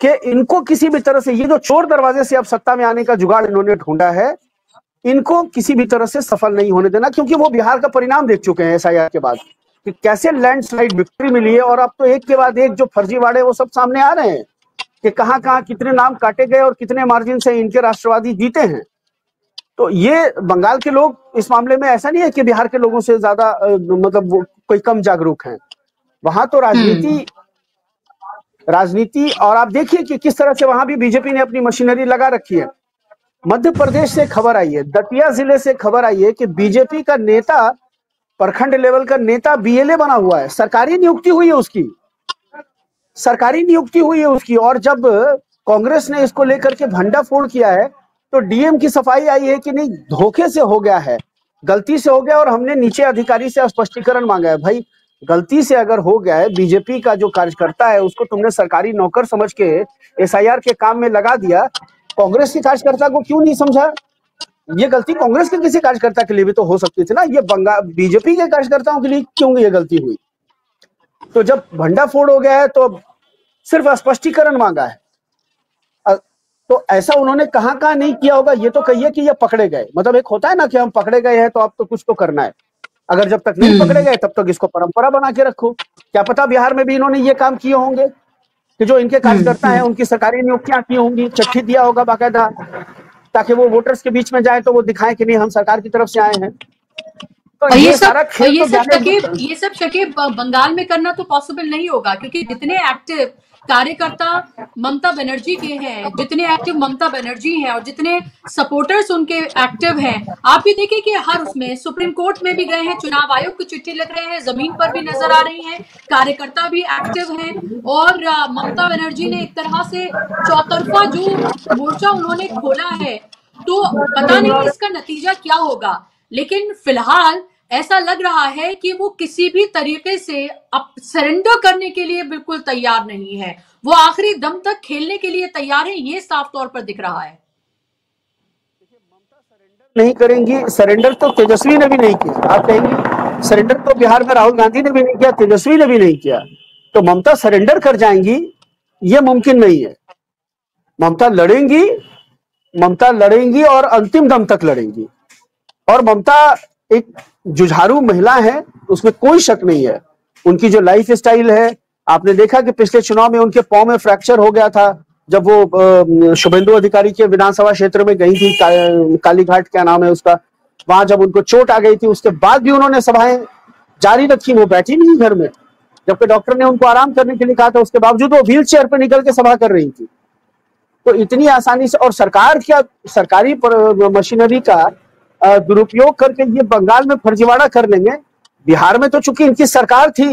कि इनको किसी भी तरह से, ये जो चोर दरवाजे से अब सत्ता में आने का जुगाड़ इन्होंने ढूंढा है, इनको किसी भी तरह से सफल नहीं होने देना। क्योंकि वो बिहार का परिणाम देख चुके हैं एसआईआर के बाद कि कैसे लैंडस्लाइड विक्ट्री मिली है। और अब तो एक के बाद एक जो फर्जीवाड़े वो सब सामने आ रहे हैं कि कहाँ कहाँ कितने नाम काटे गए और कितने मार्जिन से इनके राष्ट्रवादी जीते हैं। तो ये बंगाल के लोग इस मामले में ऐसा नहीं है कि बिहार के लोगों से ज्यादा मतलब वो कोई कम जागरूक हैं। वहां तो राजनीति और आप देखिए कि किस तरह से वहां भी बीजेपी ने अपनी मशीनरी लगा रखी है। मध्य प्रदेश से खबर आई है, दतिया जिले से खबर आई है कि बीजेपी का नेता, प्रखंड लेवल का नेता बीएलए बना हुआ है, सरकारी नियुक्ति हुई है उसकी, सरकारी नियुक्ति हुई है उसकी। और जब कांग्रेस ने इसको लेकर के भंडाफोड़ किया है तो डीएम की सफाई आई है कि नहीं, धोखे से हो गया है, गलती से हो गया और हमने नीचे अधिकारी से स्पष्टीकरण मांगा है। भाई गलती से अगर हो गया है, बीजेपी का जो कार्यकर्ता है उसको तुमने सरकारी नौकर समझ के एसआईआर के काम में लगा दिया, कांग्रेस के कार्यकर्ता को क्यों नहीं समझा? ये गलती कांग्रेस के किसी कार्यकर्ता के लिए भी तो हो सकती थी ना, ये बीजेपी के कार्यकर्ताओं के लिए क्यों ये गलती हुई? तो जब भंडाफोड़ हो गया है तो सिर्फ स्पष्टीकरण मांगा है। तो ऐसा उन्होंने कहाँ नहीं किया होगा, ये तो कहिए कि ये पकड़े गए। मतलब एक होता है ना कि हम पकड़े गए हैं तो अब तो कुछ तो करना है, अगर जब तक नहीं पकड़े गए तब तक इसको परंपरा बना के रखो। क्या पता बिहार में भी इन्होंने ये काम किए होंगे कि जो इनके कार्यकर्ता हैं उनकी सरकारी नियुक्तियां की होंगी, चिट्ठी दिया होगा बाकायदा, ताकि वो वोटर्स के बीच में जाए तो वो दिखाएं कि नहीं हम सरकार की तरफ से आए हैं। तो और ये सब शकीब बंगाल में करना तो पॉसिबल नहीं होगा, क्योंकि जितने एक्टिव कार्यकर्ता ममता बनर्जी के हैं, जितने एक्टिव ममता बनर्जी हैं और जितने सपोर्टर्स उनके एक्टिव हैं, आप भी देखिए कि हर उसमें सुप्रीम कोर्ट में भी गए हैं, चुनाव आयोग की चिट्ठी लिख रहे हैं, जमीन पर भी नजर आ रही हैं, कार्यकर्ता भी एक्टिव हैं। और ममता बनर्जी ने एक तरह से चौतरफा जो मोर्चा उन्होंने खोला है, तो पता नहीं इसका नतीजा क्या होगा, लेकिन फिलहाल ऐसा लग रहा है कि वो किसी भी तरीके से अब सरेंडर करने के लिए बिल्कुल तैयार नहीं है, वो आखिरी दम तक खेलने के लिए तैयार है, ये साफ तौर पर दिख रहा है। नहीं करेंगी सरेंडर, तो तेजस्वी ने भी नहीं किया। आप कहेंगे सरेंडर तो बिहार में राहुल गांधी ने भी नहीं किया, तेजस्वी ने भी नहीं किया, तो ममता सरेंडर कर जाएंगी ये मुमकिन नहीं है। ममता लड़ेंगी और अंतिम दम तक लड़ेंगी। और ममता एक जुझारू महिला है, उसमें कोई शक नहीं है। उनकी जो लाइफ स्टाइल है, आपने देखा कि पिछले चुनाव में उनके पांव में फ्रैक्चर हो गया था जब वो शुभेंदु अधिकारी के विधानसभा क्षेत्र में गई थी, कालीघाट क्या नाम है उसका, वहां जब उनको चोट आ गई थी उसके बाद भी उन्होंने सभाएं जारी रखी, वो बैठी नहीं घर में, जबकि डॉक्टर ने उनको आराम करने के लिए कहा था, उसके बावजूद वो व्हील चेयर पर निकल के सभा कर रही थी। तो इतनी आसानी से, और सरकारी मशीनरी का दुरुपयोग करके ये बंगाल में फर्जीवाड़ा कर लेंगे। बिहार में तो चूंकि इनकी सरकार थी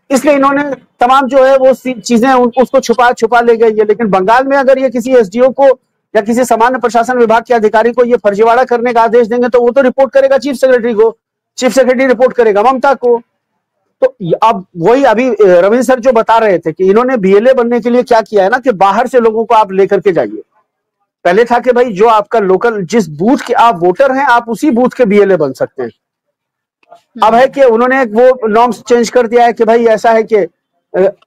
इसलिए इन्होंने तमाम जो है वो चीजें उसको छुपा ले गई है, लेकिन बंगाल में अगर ये किसी एसडीओ को या किसी सामान्य प्रशासन विभाग के अधिकारी को ये फर्जीवाड़ा करने का आदेश देंगे तो वो तो रिपोर्ट करेगा चीफ सेक्रेटरी को, चीफ सेक्रेटरी रिपोर्ट करेगा ममता को। तो अब वही अभी रविंद्र सर जो बता रहे थे कि इन्होंने बीएलए बनने के लिए क्या किया है ना, कि बाहर से लोगों को आप लेकर के जाइए। पहले था कि भाई जो आपका लोकल, जिस बूथ के आप वोटर हैं आप उसी बूथ के बीएलए बन सकते हैं। अब है कि उन्होंने वो नॉर्म्स चेंज कर दिया है कि भाई ऐसा है कि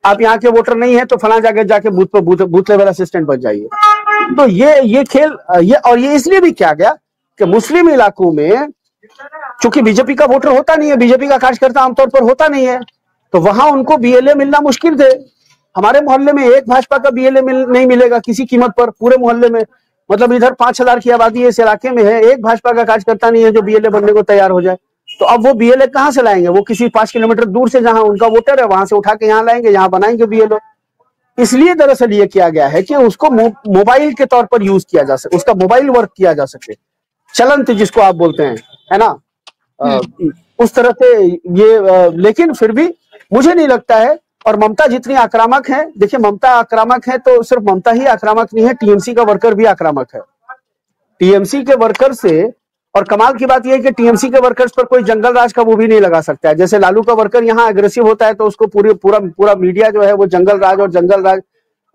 आप यहाँ के वोटर नहीं है तो फला जगह जाके बूथ लेवल असिस्टेंट बन जाइए। तो ये खेल ये इसलिए भी किया गया कि मुस्लिम इलाकों में चूंकि बीजेपी का वोटर होता नहीं है, बीजेपी का कार्यकर्ता आमतौर पर होता नहीं है, तो वहां उनको बीएलए मिलना मुश्किल थे। हमारे मोहल्ले में एक भाजपा का बीएलए नहीं मिलेगा किसी कीमत पर, पूरे मोहल्ले में, मतलब इधर 5,000 की आबादी इस इलाके में है, एक भाजपा का कार्यकर्ता नहीं है जो बीएलए बनने को तैयार हो जाए। तो अब वो बीएलए कहां से लाएंगे? वो किसी 5 किलोमीटर दूर से जहां उनका वोटर है वहां से उठा के यहाँ लाएंगे, यहाँ बनाएंगे बीएलए। इसलिए दरअसल ये किया गया है कि उसको मोबाइल के तौर पर यूज किया जा सके, उसका मोबाइल वर्क किया जा सके, चलंत जिसको आप बोलते हैं, है ना, उस तरह से ये। लेकिन फिर भी मुझे नहीं लगता है, और ममता जितनी आक्रामक है, देखिए ममता आक्रामक है तो सिर्फ ममता ही आक्रामक नहीं है, टीएमसी का वर्कर भी आक्रामक है। टीएमसी के वर्कर से, और कमाल की बात यह है कि टीएमसी के वर्कर्स पर कोई जंगल राज का वो भी नहीं लगा सकता है। जैसे लालू का वर्कर यहाँ अग्रेसिव होता है तो उसको पूरा मीडिया जो है वो जंगल राज,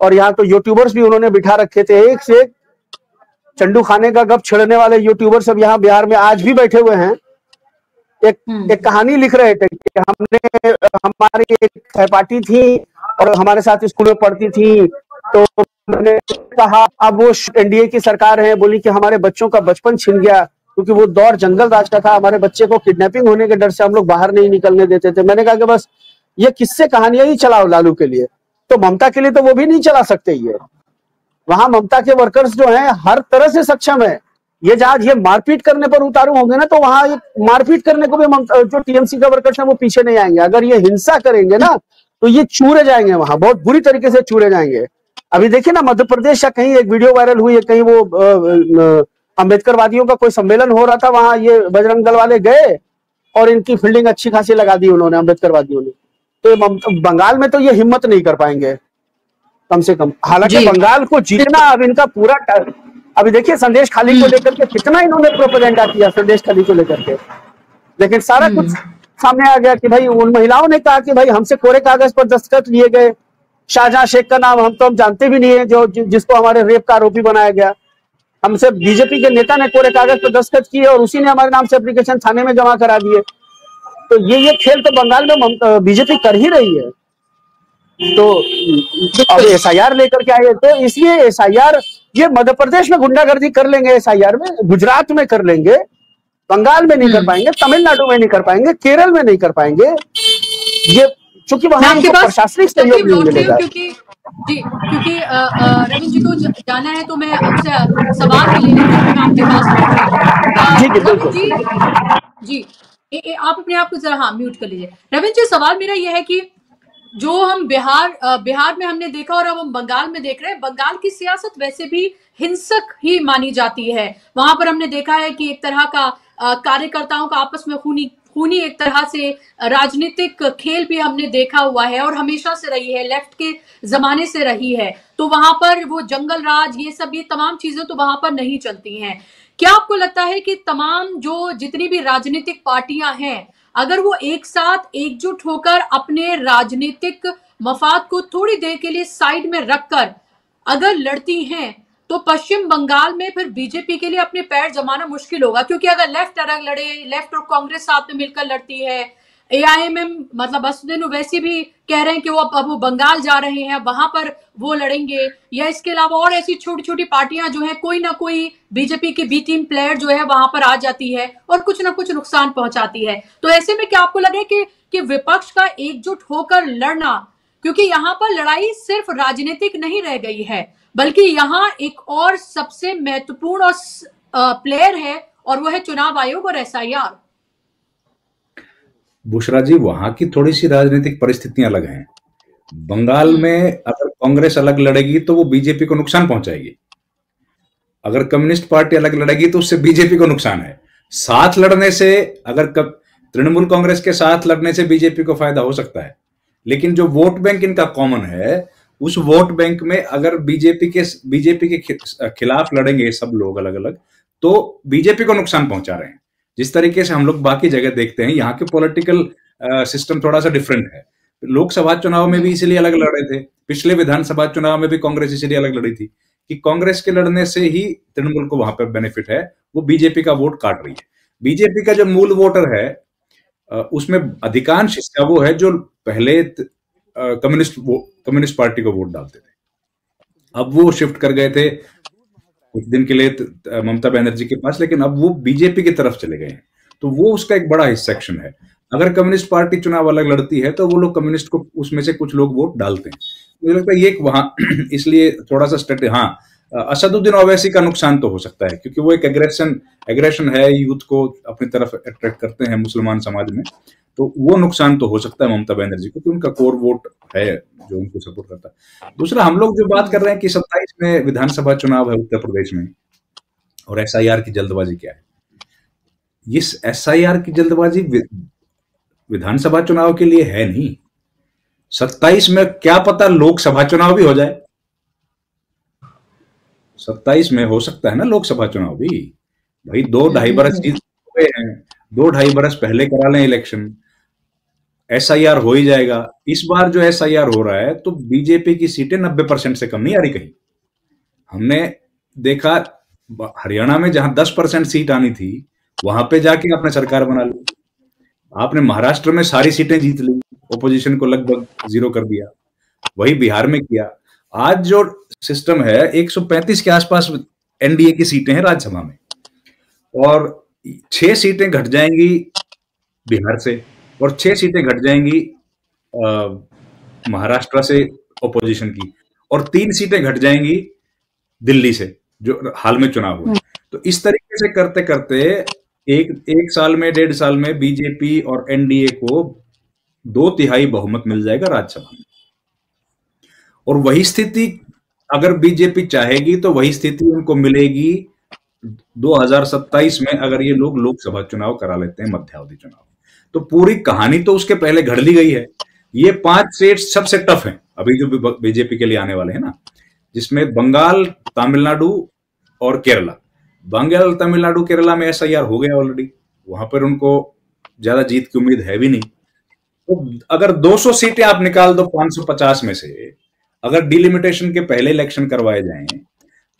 और यहाँ तो यूट्यूबर्स भी उन्होंने बिठा रखे थे, एक से एक चंडू खाने का गप छिड़ने वाले यूट्यूबर सब यहाँ बिहार में आज भी बैठे हुए हैं। एक कहानी लिख रहे थे कि हमारी एक सहपाठी थी और हमारे साथ स्कूल में पढ़ती थी, तो मैंने कहा अब वो एनडीए की सरकार है, बोली कि हमारे बच्चों का बचपन छिन गया क्योंकि वो दौर जंगल राज का था, हमारे बच्चे को किडनैपिंग होने के डर से हम लोग बाहर नहीं निकलने देते थे। मैंने कहा कि बस ये किससे कहानियां ही चलाओ लालू के लिए, तो ममता के लिए तो वो भी नहीं चला सकते ये। वहां ममता के वर्कर्स जो हैं हर तरह से सक्षम है। ये जहां ये मारपीट करने पर उतारू होंगे ना, तो वहां ये मारपीट करने को भी जो टीएमसी का वर्कर्स है वो पीछे नहीं आएंगे। अगर ये हिंसा करेंगे ना तो ये चूरे जाएंगे, वहां बहुत बुरी तरीके से चूरे जाएंगे। अभी देखिए ना, मध्य प्रदेश या कहीं एक वीडियो वायरल हुई है, कहीं वो अम्बेडकरवादियों का कोई सम्मेलन हो रहा था, वहां ये बजरंग दल वाले गए और इनकी फील्डिंग अच्छी खासी लगा दी उन्होंने, अम्बेडकरवादियों ने। तो बंगाल में तो ये हिम्मत नहीं कर पाएंगे कम से कम। हालांकि बंगाल को जीतना अब इनका पूरा, अभी देखिए संदेश खाली को लेकर के कितना इन्होंने प्रोपेगेंडा किया संदेश खाली को लेकर के, लेकिन सारा कुछ सामने आ गया कि भाई उन महिलाओं ने कहा कि भाई हमसे कोरे कागज पर दस्तखत लिए गए। शाहजहां शेख का नाम हम जानते भी नहीं है, जो जिसको हमारे रेप का आरोपी बनाया गया। हमसे बीजेपी के नेता ने कोरे कागज पर दस्तखत किए और उसी ने हमारे नाम से एप्लीकेशन थाने में जमा करा दिए। तो ये खेल तो बंगाल में बीजेपी कर ही रही है। तो अब एसआईआर लेकर के आए, तो इसलिए एसआईआर, ये मध्य प्रदेश में गुंडागर्दी कर लेंगे, एसआईआर में गुजरात में कर लेंगे, बंगाल में नहीं कर पाएंगे, तमिलनाडु में नहीं कर पाएंगे, केरल में नहीं कर पाएंगे। ये चूंकि वहां प्रशासनिक सहयोग नहीं मिलेगा। क्योंकि रविंद्र जी को जाना है, तो मैं आपसे सवाल भी लेने आपके पास जी आप अपने आप को जरा म्यूट कर लीजिए। रविंद्र जी, सवाल मेरा यह है कि जो हम बिहार में हमने देखा और अब हम बंगाल में देख रहे हैं, बंगाल की सियासत वैसे भी हिंसक ही मानी जाती है। वहां पर हमने देखा है कि एक तरह का कार्यकर्ताओं का आपस में खूनी एक तरह से राजनीतिक खेल भी हमने देखा हुआ है और हमेशा से रही है, लेफ्ट के जमाने से रही है। तो वहां पर वो जंगल राज, ये तमाम चीजें तो वहां पर नहीं चलती हैं। क्या आपको लगता है कि तमाम जितनी भी राजनीतिक पार्टियां हैं, अगर वो एक साथ एकजुट होकर अपने राजनीतिक मफाद को थोड़ी देर के लिए साइड में रखकर अगर लड़ती हैं, तो पश्चिम बंगाल में फिर बीजेपी के लिए अपने पैर जमाना मुश्किल होगा? क्योंकि अगर लेफ्ट अलग लड़े, लेफ्ट और कांग्रेस साथ में मिलकर लड़ती है, एआईएमएम मतलब असदुद्दीन ओवैसी भी कह रहे हैं कि वो बंगाल जा रहे हैं, वहां पर वो लड़ेंगे, या इसके अलावा और ऐसी छोटी छोटी पार्टियां जो है, कोई ना कोई बीजेपी की बी टीम प्लेयर जो है वहां पर आ जाती है और कुछ ना कुछ नुकसान पहुंचाती है। तो ऐसे में क्या आपको लग रहा है कि विपक्ष का एकजुट होकर लड़ना, क्योंकि यहाँ पर लड़ाई सिर्फ राजनीतिक नहीं रह गई है, बल्कि यहाँ एक और सबसे महत्वपूर्ण और प्लेयर है, और वो है चुनाव आयोग और एसआईआर। बुशरा जी, वहां की थोड़ी सी राजनीतिक परिस्थितियां अलग हैं। बंगाल में अगर कांग्रेस अलग लड़ेगी तो वो बीजेपी को नुकसान पहुंचाएगी, अगर कम्युनिस्ट पार्टी अलग लड़ेगी तो उससे बीजेपी को नुकसान है। साथ लड़ने से, अगर तृणमूल कांग्रेस के साथ लड़ने से बीजेपी को फायदा हो सकता है, लेकिन जो वोट बैंक इनका कॉमन है, उस वोट बैंक में अगर बीजेपी के खिलाफ लड़ेंगे सब लोग अलग अलग, तो बीजेपी को नुकसान पहुंचा रहे हैं। जिस तरीके से हम लोग बाकी जगह देखते हैं, यहाँ के पॉलिटिकल सिस्टम थोड़ा सा डिफरेंट है। लोकसभा चुनाव में भी इसलिए अलग लड़े थे, पिछले विधानसभा चुनाव में भी कांग्रेस इसलिए अलग लड़ी थी कि कांग्रेस के लड़ने से ही तृणमूल को वहां पर बेनिफिट है, वो बीजेपी का वोट काट रही है। बीजेपी का जो मूल वोटर है उसमें अधिकांश हिस्सा वो है जो पहले कम्युनिस्ट पार्टी को वोट डालते थे। अब वो शिफ्ट कर गए थे कुछ दिन के लिए ममता बनर्जी के पास, लेकिन अब वो बीजेपी की तरफ चले गए हैं। तो वो उसका एक बड़ा सेक्शन है। अगर कम्युनिस्ट पार्टी चुनाव अलग लड़ती है तो वो लोग कम्युनिस्ट को, उसमें से कुछ लोग वोट डालते हैं। मुझे लगता है ये वहां इसलिए थोड़ा सा असदुद्दीन ओवैसी का नुकसान तो हो सकता है, क्योंकि वो एक एग्रेशन है, यूथ को अपनी तरफ अट्रैक्ट करते हैं मुसलमान समाज में, तो वो नुकसान तो हो सकता है ममता बनर्जी को, क्योंकि उनका कोर वोट है जो उनको सपोर्ट करता है। दूसरा, हम लोग जो बात कर रहे हैं कि 27 में विधानसभा चुनाव है उत्तर प्रदेश में, और एसआईआर की जल्दबाजी क्या है? इस एसआईआर की जल्दबाजी विधानसभा चुनाव के लिए है नहीं। 27 में क्या पता लोकसभा चुनाव भी हो जाए। 27 में हो सकता है ना लोकसभा चुनाव भी। भाई 2-2.5 बरस हुए हैं, 2-2.5 बरस पहले करा लें इलेक्शन, एसआईआर हो ही जाएगा। इस बार जो एसआईआर हो रहा है तो बीजेपी की सीटें 90% से कम नहीं आ रही कहीं। हमने देखा हरियाणा में जहां 10% सीट आनी थी, वहां पे जाके आपने सरकार बना ली। आपने महाराष्ट्र में सारी सीटें जीत ली, ओपोजिशन को लगभग 0 कर दिया। वही बिहार में किया। आज जो सिस्टम है, 135 के आसपास एनडीए की सीटें हैं राज्यसभा में, और 6 सीटें घट जाएंगी बिहार से, और 6 सीटें घट जाएंगी महाराष्ट्र से ओपोजिशन की, और 3 सीटें घट जाएंगी दिल्ली से, जो हाल में चुनाव हुए। तो इस तरीके से करते करते एक साल में, 1.5 साल में बीजेपी और एनडीए को 2/3 बहुमत मिल जाएगा राज्यसभा में। और वही स्थिति अगर बीजेपी चाहेगी तो वही स्थिति उनको मिलेगी 2027 में, अगर ये लोग लोकसभा चुनाव करा लेते हैं, मध्यावधि चुनाव। तो पूरी कहानी तो उसके पहले घड़ ली गई है। ये 5 स्टेट सबसे टफ हैं अभी जो बीजेपी के लिए आने वाले हैं ना, जिसमें बंगाल, तमिलनाडु और केरला। बंगाल, तमिलनाडु, केरला में SIR हो गया ऑलरेडी, वहां पर उनको ज्यादा जीत की उम्मीद है भी नहीं। तो अगर 200 सीटें आप निकाल दो 550 में से, अगर डिलिमिटेशन के पहले इलेक्शन करवाए जाएं,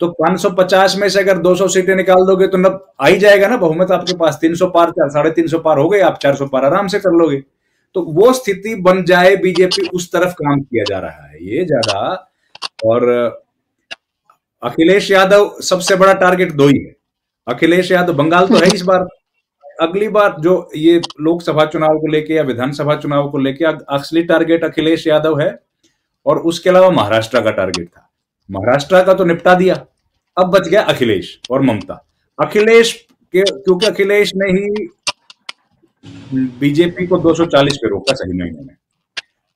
तो 550 में से अगर 200 सीटें निकाल दोगे तो न आ ही जाएगा ना बहुमत आपके पास। 300 पार, 350 पार हो गए, आप 400 पार आराम से कर लोगे। तो वो स्थिति बन जाए, बीजेपी उस तरफ काम किया जा रहा है ये ज्यादा। और अखिलेश यादव सबसे बड़ा टारगेट 2 ही है। अखिलेश यादव, बंगाल तो है इस बार, अगली बार जो ये लोकसभा चुनाव को लेके या विधानसभा चुनाव को लेके असली टारगेट अखिलेश यादव है। और उसके अलावा महाराष्ट्र का टारगेट था, महाराष्ट्र का तो निपटा दिया, अब बच गया अखिलेश और ममता। अखिलेश के, क्योंकि अखिलेश ने ही बीजेपी को 240 पे रोका सही महीने में,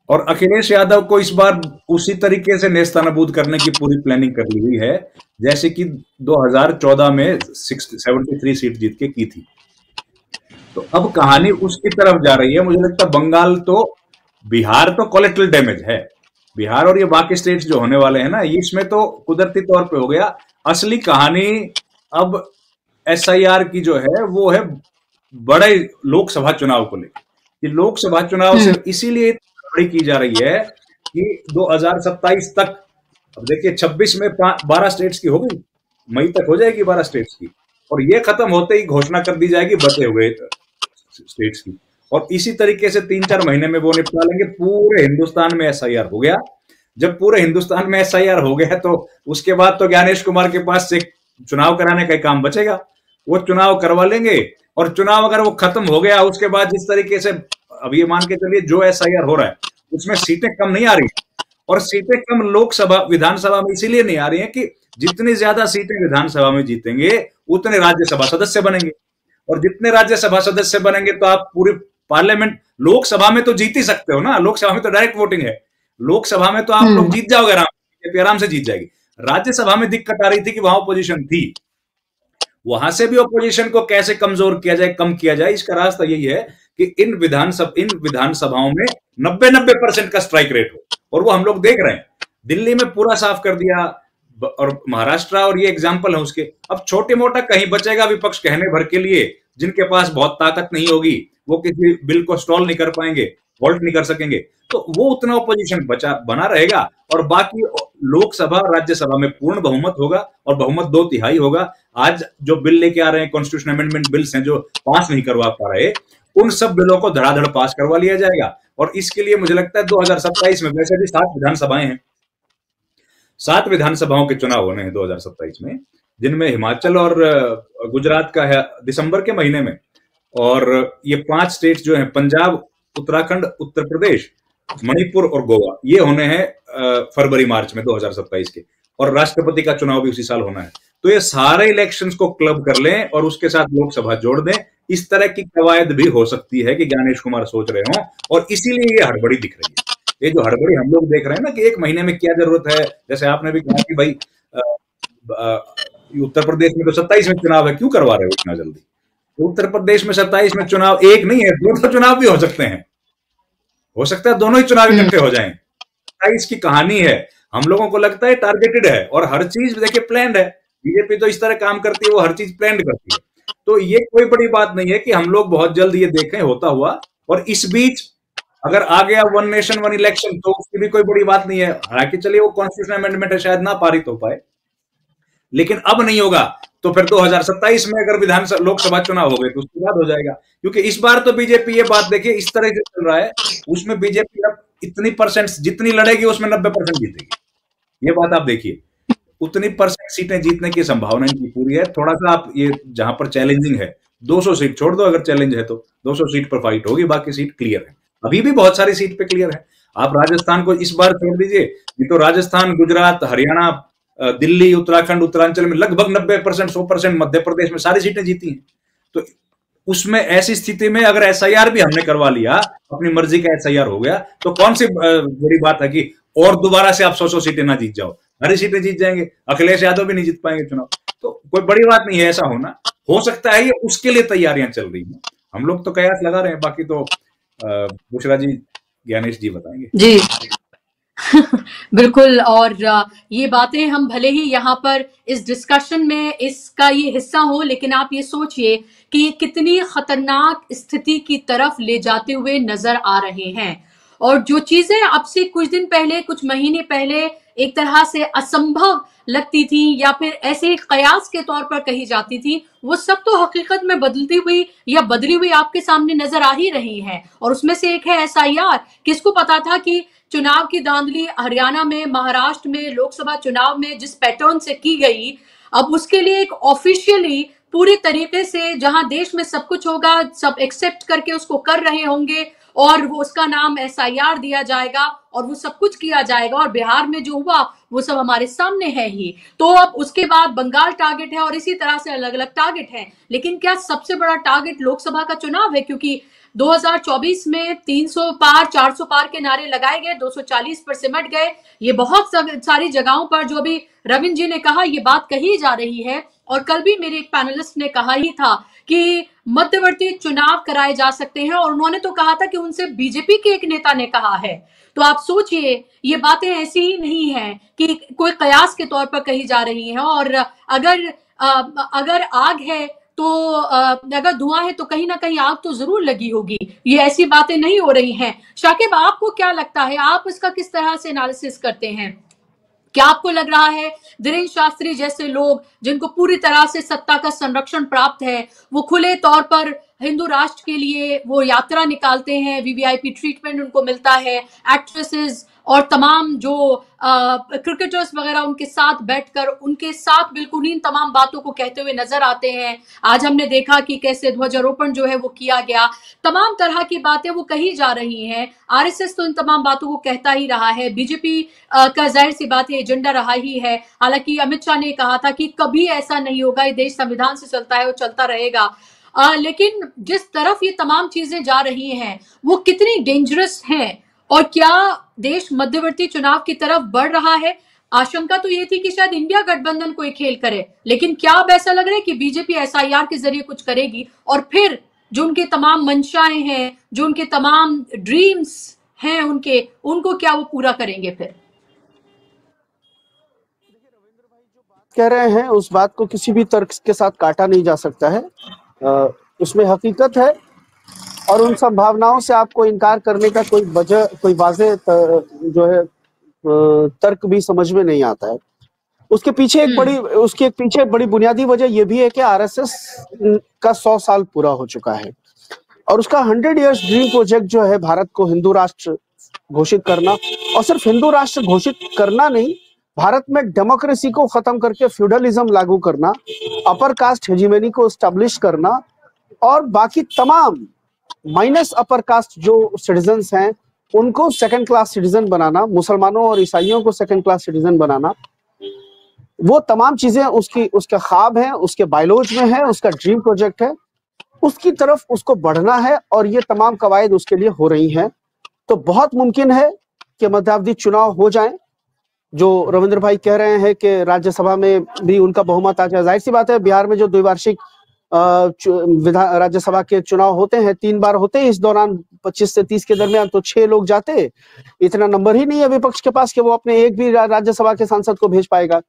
और अखिलेश यादव को इस बार उसी तरीके से नेस्तनाबूद करने की पूरी प्लानिंग कर ली हुई है जैसे कि 2014 में 73 सीट जीत के की थी। तो अब कहानी उसकी तरफ जा रही है। मुझे लगता है बंगाल तो, बिहार तो कोलेटरल डैमेज है, बिहार और ये बाकी स्टेट्स जो होने वाले हैं ना, इसमें तो कुदरती तौर पे हो गया। असली कहानी अब SIR की जो है वो है बड़े लोकसभा चुनाव को लेकर। कि लोकसभा चुनाव से इसीलिए बड़ी की जा रही है कि 2027 तक, अब देखिए 26 में 12 स्टेट्स की हो गई, मई तक हो जाएगी 12 स्टेट्स की, और ये खत्म होते ही घोषणा कर दी जाएगी बचे हुए स्टेट्स की। और इसी तरीके से 3-4 महीने में वो निपटा लेंगे। पूरे हिंदुस्तान में SIR हो गया। जब पूरे हिंदुस्तान में SIR हो गया तो उसके बाद तो ज्ञानेश कुमार के पास से चुनाव कराने का काम बचेगा, वो चुनाव करवा लेंगे। और चुनाव अगर वो खत्म हो गया, उसके बाद जिस तरीके से अब ये मान के चलिए जो SIR हो रहा है उसमें सीटें कम नहीं आ रही, और सीटें कम लोकसभा विधानसभा में इसीलिए नहीं आ रही है कि जितनी ज्यादा सीटें विधानसभा में जीतेंगे उतने राज्यसभा सदस्य बनेंगे, और जितने राज्यसभा सदस्य बनेंगे तो आप पूरी पार्लियामेंट, लोकसभा में तो जीत ही सकते हो ना, लोकसभा में तो डायरेक्ट वोटिंग है, लोकसभा में तो आप लोग जीत जाओगे, आराम से जीत जाएगी। राज्यसभा में दिक्कत आ रही थी कि वहां ऑपोजिशन थी, वहां से भी ऑपोजिशन को कैसे कमजोर किया जाए, कम किया जाए, इसका रास्ता यही है कि इन विधानसभाओं में 90% का स्ट्राइक रेट हो, और वो हम लोग देख रहे हैं। दिल्ली में पूरा साफ कर दिया, और महाराष्ट्र और ये एग्जाम्पल है उसके। अब छोटे मोटा कहीं बचेगा विपक्ष कहने भर के लिए, जिनके पास बहुत ताकत नहीं होगी, वो किसी बिल को स्टॉल नहीं कर पाएंगे, वोल्ट नहीं कर सकेंगे, तो वो उतना ऑपोजिशन बना रहेगा। और बाकी लोकसभा राज्यसभा में पूर्ण बहुमत होगा, और बहुमत 2/3 होगा। आज जो बिल लेके आ रहे हैं, कॉन्स्टिट्यूशन अमेंडमेंट बिल्स हैं जो पास नहीं करवा पा रहे, उन सब बिलों को धड़ाधड़ पास करवा लिया जाएगा। और इसके लिए मुझे लगता है 2027 में, वैसे भी 7 विधानसभाएं हैं, 7 विधानसभाओं के चुनाव होने हैं 2027 में, जिनमें हिमाचल और गुजरात का है दिसंबर के महीने में, और ये 5 स्टेट्स जो हैं, पंजाब, उत्तराखंड, उत्तर प्रदेश, मणिपुर और गोवा, ये होने हैं फरवरी मार्च में 2027 के, और राष्ट्रपति का चुनाव भी उसी साल होना है। तो ये सारे इलेक्शंस को क्लब कर लें और उसके साथ लोकसभा जोड़ दें, इस तरह की कवायद भी हो सकती है कि ज्ञानेश कुमार सोच रहे हों, और इसीलिए ये हड़बड़ी दिख रही है। ये जो हड़बड़ी हम लोग देख रहे हैं ना कि 1 महीने में क्या जरूरत है, जैसे आपने भी कहा कि भाई उत्तर प्रदेश में तो 27 में चुनाव है, क्यों करवा रहे हो इतना जल्दी? उत्तर प्रदेश में 27 में चुनाव एक नहीं है, 2 चुनाव भी हो सकते हैं, हो सकता है दोनों ही चुनाव इकट्ठे हो जाएं। 27 की कहानी है, हम लोगों को लगता है टारगेटेड है, और हर चीज देखिए प्लान्ड है। बीजेपी तो इस तरह काम करती है, वो हर चीज प्लान्ड करती है। तो ये कोई बड़ी बात नहीं है कि हम लोग बहुत जल्द ये देखें होता हुआ। और इस बीच अगर आ गया 1 नेशन 1 इलेक्शन, तो उसकी भी कोई बड़ी बात नहीं है। हालांकि चलिए वो कॉन्स्टिट्यूशन अमेंडमेंट है, शायद ना पारित हो पाए, लेकिन अब नहीं होगा तो फिर 2027 में अगर विधानसभा लोकसभा चुनाव हो गए तो उसके बाद हो जाएगा। क्योंकि इस बार तो बीजेपी, ये बात देखिए इस तरह से चल रहा है, उसमें बीजेपी अब इतनी परसेंट जितनी लड़ेगी उसमें 90% जीतेगी। ये बात आप देखिए, उतनी % सीटें जीतने की संभावना इनकी पूरी है। थोड़ा सा आप ये जहां पर चैलेंजिंग है, 200 सीट छोड़ दो, अगर चैलेंज है तो 200 सीट पर फाइट होगी, बाकी सीट क्लियर है। अभी भी बहुत सारी सीट पे क्लियर है। आप राजस्थान को इस बार छोड़ दीजिए, ये तो राजस्थान, गुजरात, हरियाणा, दिल्ली, उत्तराखंड, उत्तरांचल में लगभग 90%, 100%, मध्य प्रदेश में सारी सीटें जीती हैं। तो उसमें ऐसी स्थिति में अगर एसआईआर भी हमने करवा लिया, अपनी मर्जी का एसआईआर हो गया, तो कौन सी बड़ी बात है कि और दोबारा से आप 100 सीटें ना जीत जाओ, सारी सीटें जीत जाएंगे, अखिलेश यादव भी नहीं जीत पाएंगे चुनाव। तो कोई बड़ी बात नहीं है ऐसा होना, हो सकता है ये उसके लिए तैयारियां चल रही हैं। हम लोग तो कयास लगा रहे हैं, बाकी तो बुशरा जी, ज्ञानेश जी बताएंगे। जी बिल्कुल। और ये बातें हम भले ही यहाँ पर इस डिस्कशन में इसका ये हिस्सा हो, लेकिन आप ये सोचिए कि ये कितनी खतरनाक स्थिति की तरफ ले जाते हुए नजर आ रहे हैं। और जो चीजें अब से कुछ दिन पहले, कुछ महीने पहले एक तरह से असंभव लगती थी या फिर ऐसे ही कयास के तौर पर कही जाती थी, वो सब तो हकीकत में बदलती हुई या बदली हुई आपके सामने नजर आ ही रही है। और उसमें से एक है एसआईआर। किसको पता था कि चुनाव की धांधली हरियाणा में, महाराष्ट्र में, लोकसभा चुनाव में जिस पैटर्न से की गई, अब उसके लिए एक ऑफिशियली पूरी तरीके से, जहां देश में सब कुछ होगा, सब एक्सेप्ट करके उसको कर रहे होंगे और वो उसका नाम एसआईआर दिया जाएगा और वो सब कुछ किया जाएगा। और बिहार में जो हुआ वो सब हमारे सामने है ही। तो अब उसके बाद बंगाल टारगेट है और इसी तरह से अलग अलग टारगेट है। लेकिन क्या सबसे बड़ा टारगेट लोकसभा का चुनाव है? क्योंकि 2024 में 300 पार, 400 पार के नारे लगाए गए, 240 पर सिमट गए। ये बहुत सारी जगहों पर, जो भी रविंद्र जी ने कहा, ये बात कही जा रही है। और कल भी मेरे एक पैनलिस्ट ने कहा ही था कि मध्यवर्ती चुनाव कराए जा सकते हैं, और उन्होंने तो कहा था कि उनसे बीजेपी के एक नेता ने कहा है। तो आप सोचिए, ये बातें ऐसी ही नहीं है कि कोई कयास के तौर पर कही जा रही हैं। और अगर आग है तो अगर धुआं है तो कहीं ना कहीं आग तो जरूर लगी होगी। ये ऐसी बातें नहीं हो रही हैं। शाकिब, आपको क्या लगता है? आप इसका किस तरह से एनालिसिस करते हैं? क्या आपको लग रहा है धीरेन्द्र शास्त्री जैसे लोग, जिनको पूरी तरह से सत्ता का संरक्षण प्राप्त है, वो खुले तौर पर हिंदू राष्ट्र के लिए वो यात्रा निकालते हैं, वीवीआईपी ट्रीटमेंट उनको मिलता है, एक्ट्रेसेस और तमाम जो क्रिकेटर्स वगैरह उनके साथ बैठकर उनके साथ बिल्कुल इन तमाम बातों को कहते हुए नजर आते हैं। आज हमने देखा कि कैसे ध्वजारोपण जो है वो किया गया। तमाम तरह की बातें वो कही जा रही हैं। आरएसएस तो इन तमाम बातों को कहता ही रहा है। बीजेपी का जाहिर सी बात है एजेंडा रहा ही है। हालांकि अमित शाह ने कहा था कि कभी ऐसा नहीं होगा, ये देश संविधान से चलता है, वो चलता रहेगा। लेकिन जिस तरफ ये तमाम चीजें जा रही हैं वो कितनी डेंजरस हैं, और क्या देश मध्यवर्ती चुनाव की तरफ बढ़ रहा है? आशंका तो ये थी कि शायद इंडिया गठबंधन कोई खेल करे, लेकिन क्या अब ऐसा लग रहा है कि बीजेपी एसआईआर के जरिए कुछ करेगी और फिर जो उनके तमाम मंशाएं हैं, जो उनके तमाम ड्रीम्स हैं उनको क्या वो पूरा करेंगे? फिर कह रहे हैं उस बात को किसी भी तर्क के साथ काटा नहीं जा सकता है। उसमें हकीकत है और उन संभावनाओं से आपको इनकार करने का कोई वाज़ेह जो है तर्क भी समझ में नहीं आता है। उसके पीछे एक बड़ी बुनियादी वजह यह भी है कि आरएसएस का 100 साल पूरा हो चुका है और उसका 100 इयर्स ड्रीम प्रोजेक्ट जो है भारत को हिंदू राष्ट्र घोषित करना, और सिर्फ हिंदू राष्ट्र घोषित करना नहीं, भारत में डेमोक्रेसी को खत्म करके फ्यूडलिज्म लागू करना, अपर कास्ट हेजिमनी को एस्टैब्लिश करना और बाकी तमाम माइनस अपर कास्ट जो सिटीजन्स हैं उनको सेकंड क्लास सिटीजन बनाना, मुसलमानों और ईसाइयों को सेकंड क्लास सिटीजन बनाना, वो तमाम चीजें उसका ख्वाब है, उसके बायोलॉज में है, उसका ड्रीम प्रोजेक्ट है, उसकी तरफ उसको बढ़ना है और ये तमाम कवायद उसके लिए हो रही हैं। तो बहुत मुमकिन है कि मध्यावधि चुनाव हो जाएं। जो रविंद्र भाई कह रहे हैं कि राज्यसभा में भी उनका बहुमत आ जाए, जाहिर सी बात है बिहार में जो द्विवार्षिक राज्यसभा के चुनाव होते हैं, 3 बार होते हैं इस दौरान 25 से 30 के दरमियान, तो 6 लोग जाते, इतना नंबर ही नहीं है विपक्ष के पास कि वो अपने एक भी राज्यसभा के सांसद को भेज पाएगा।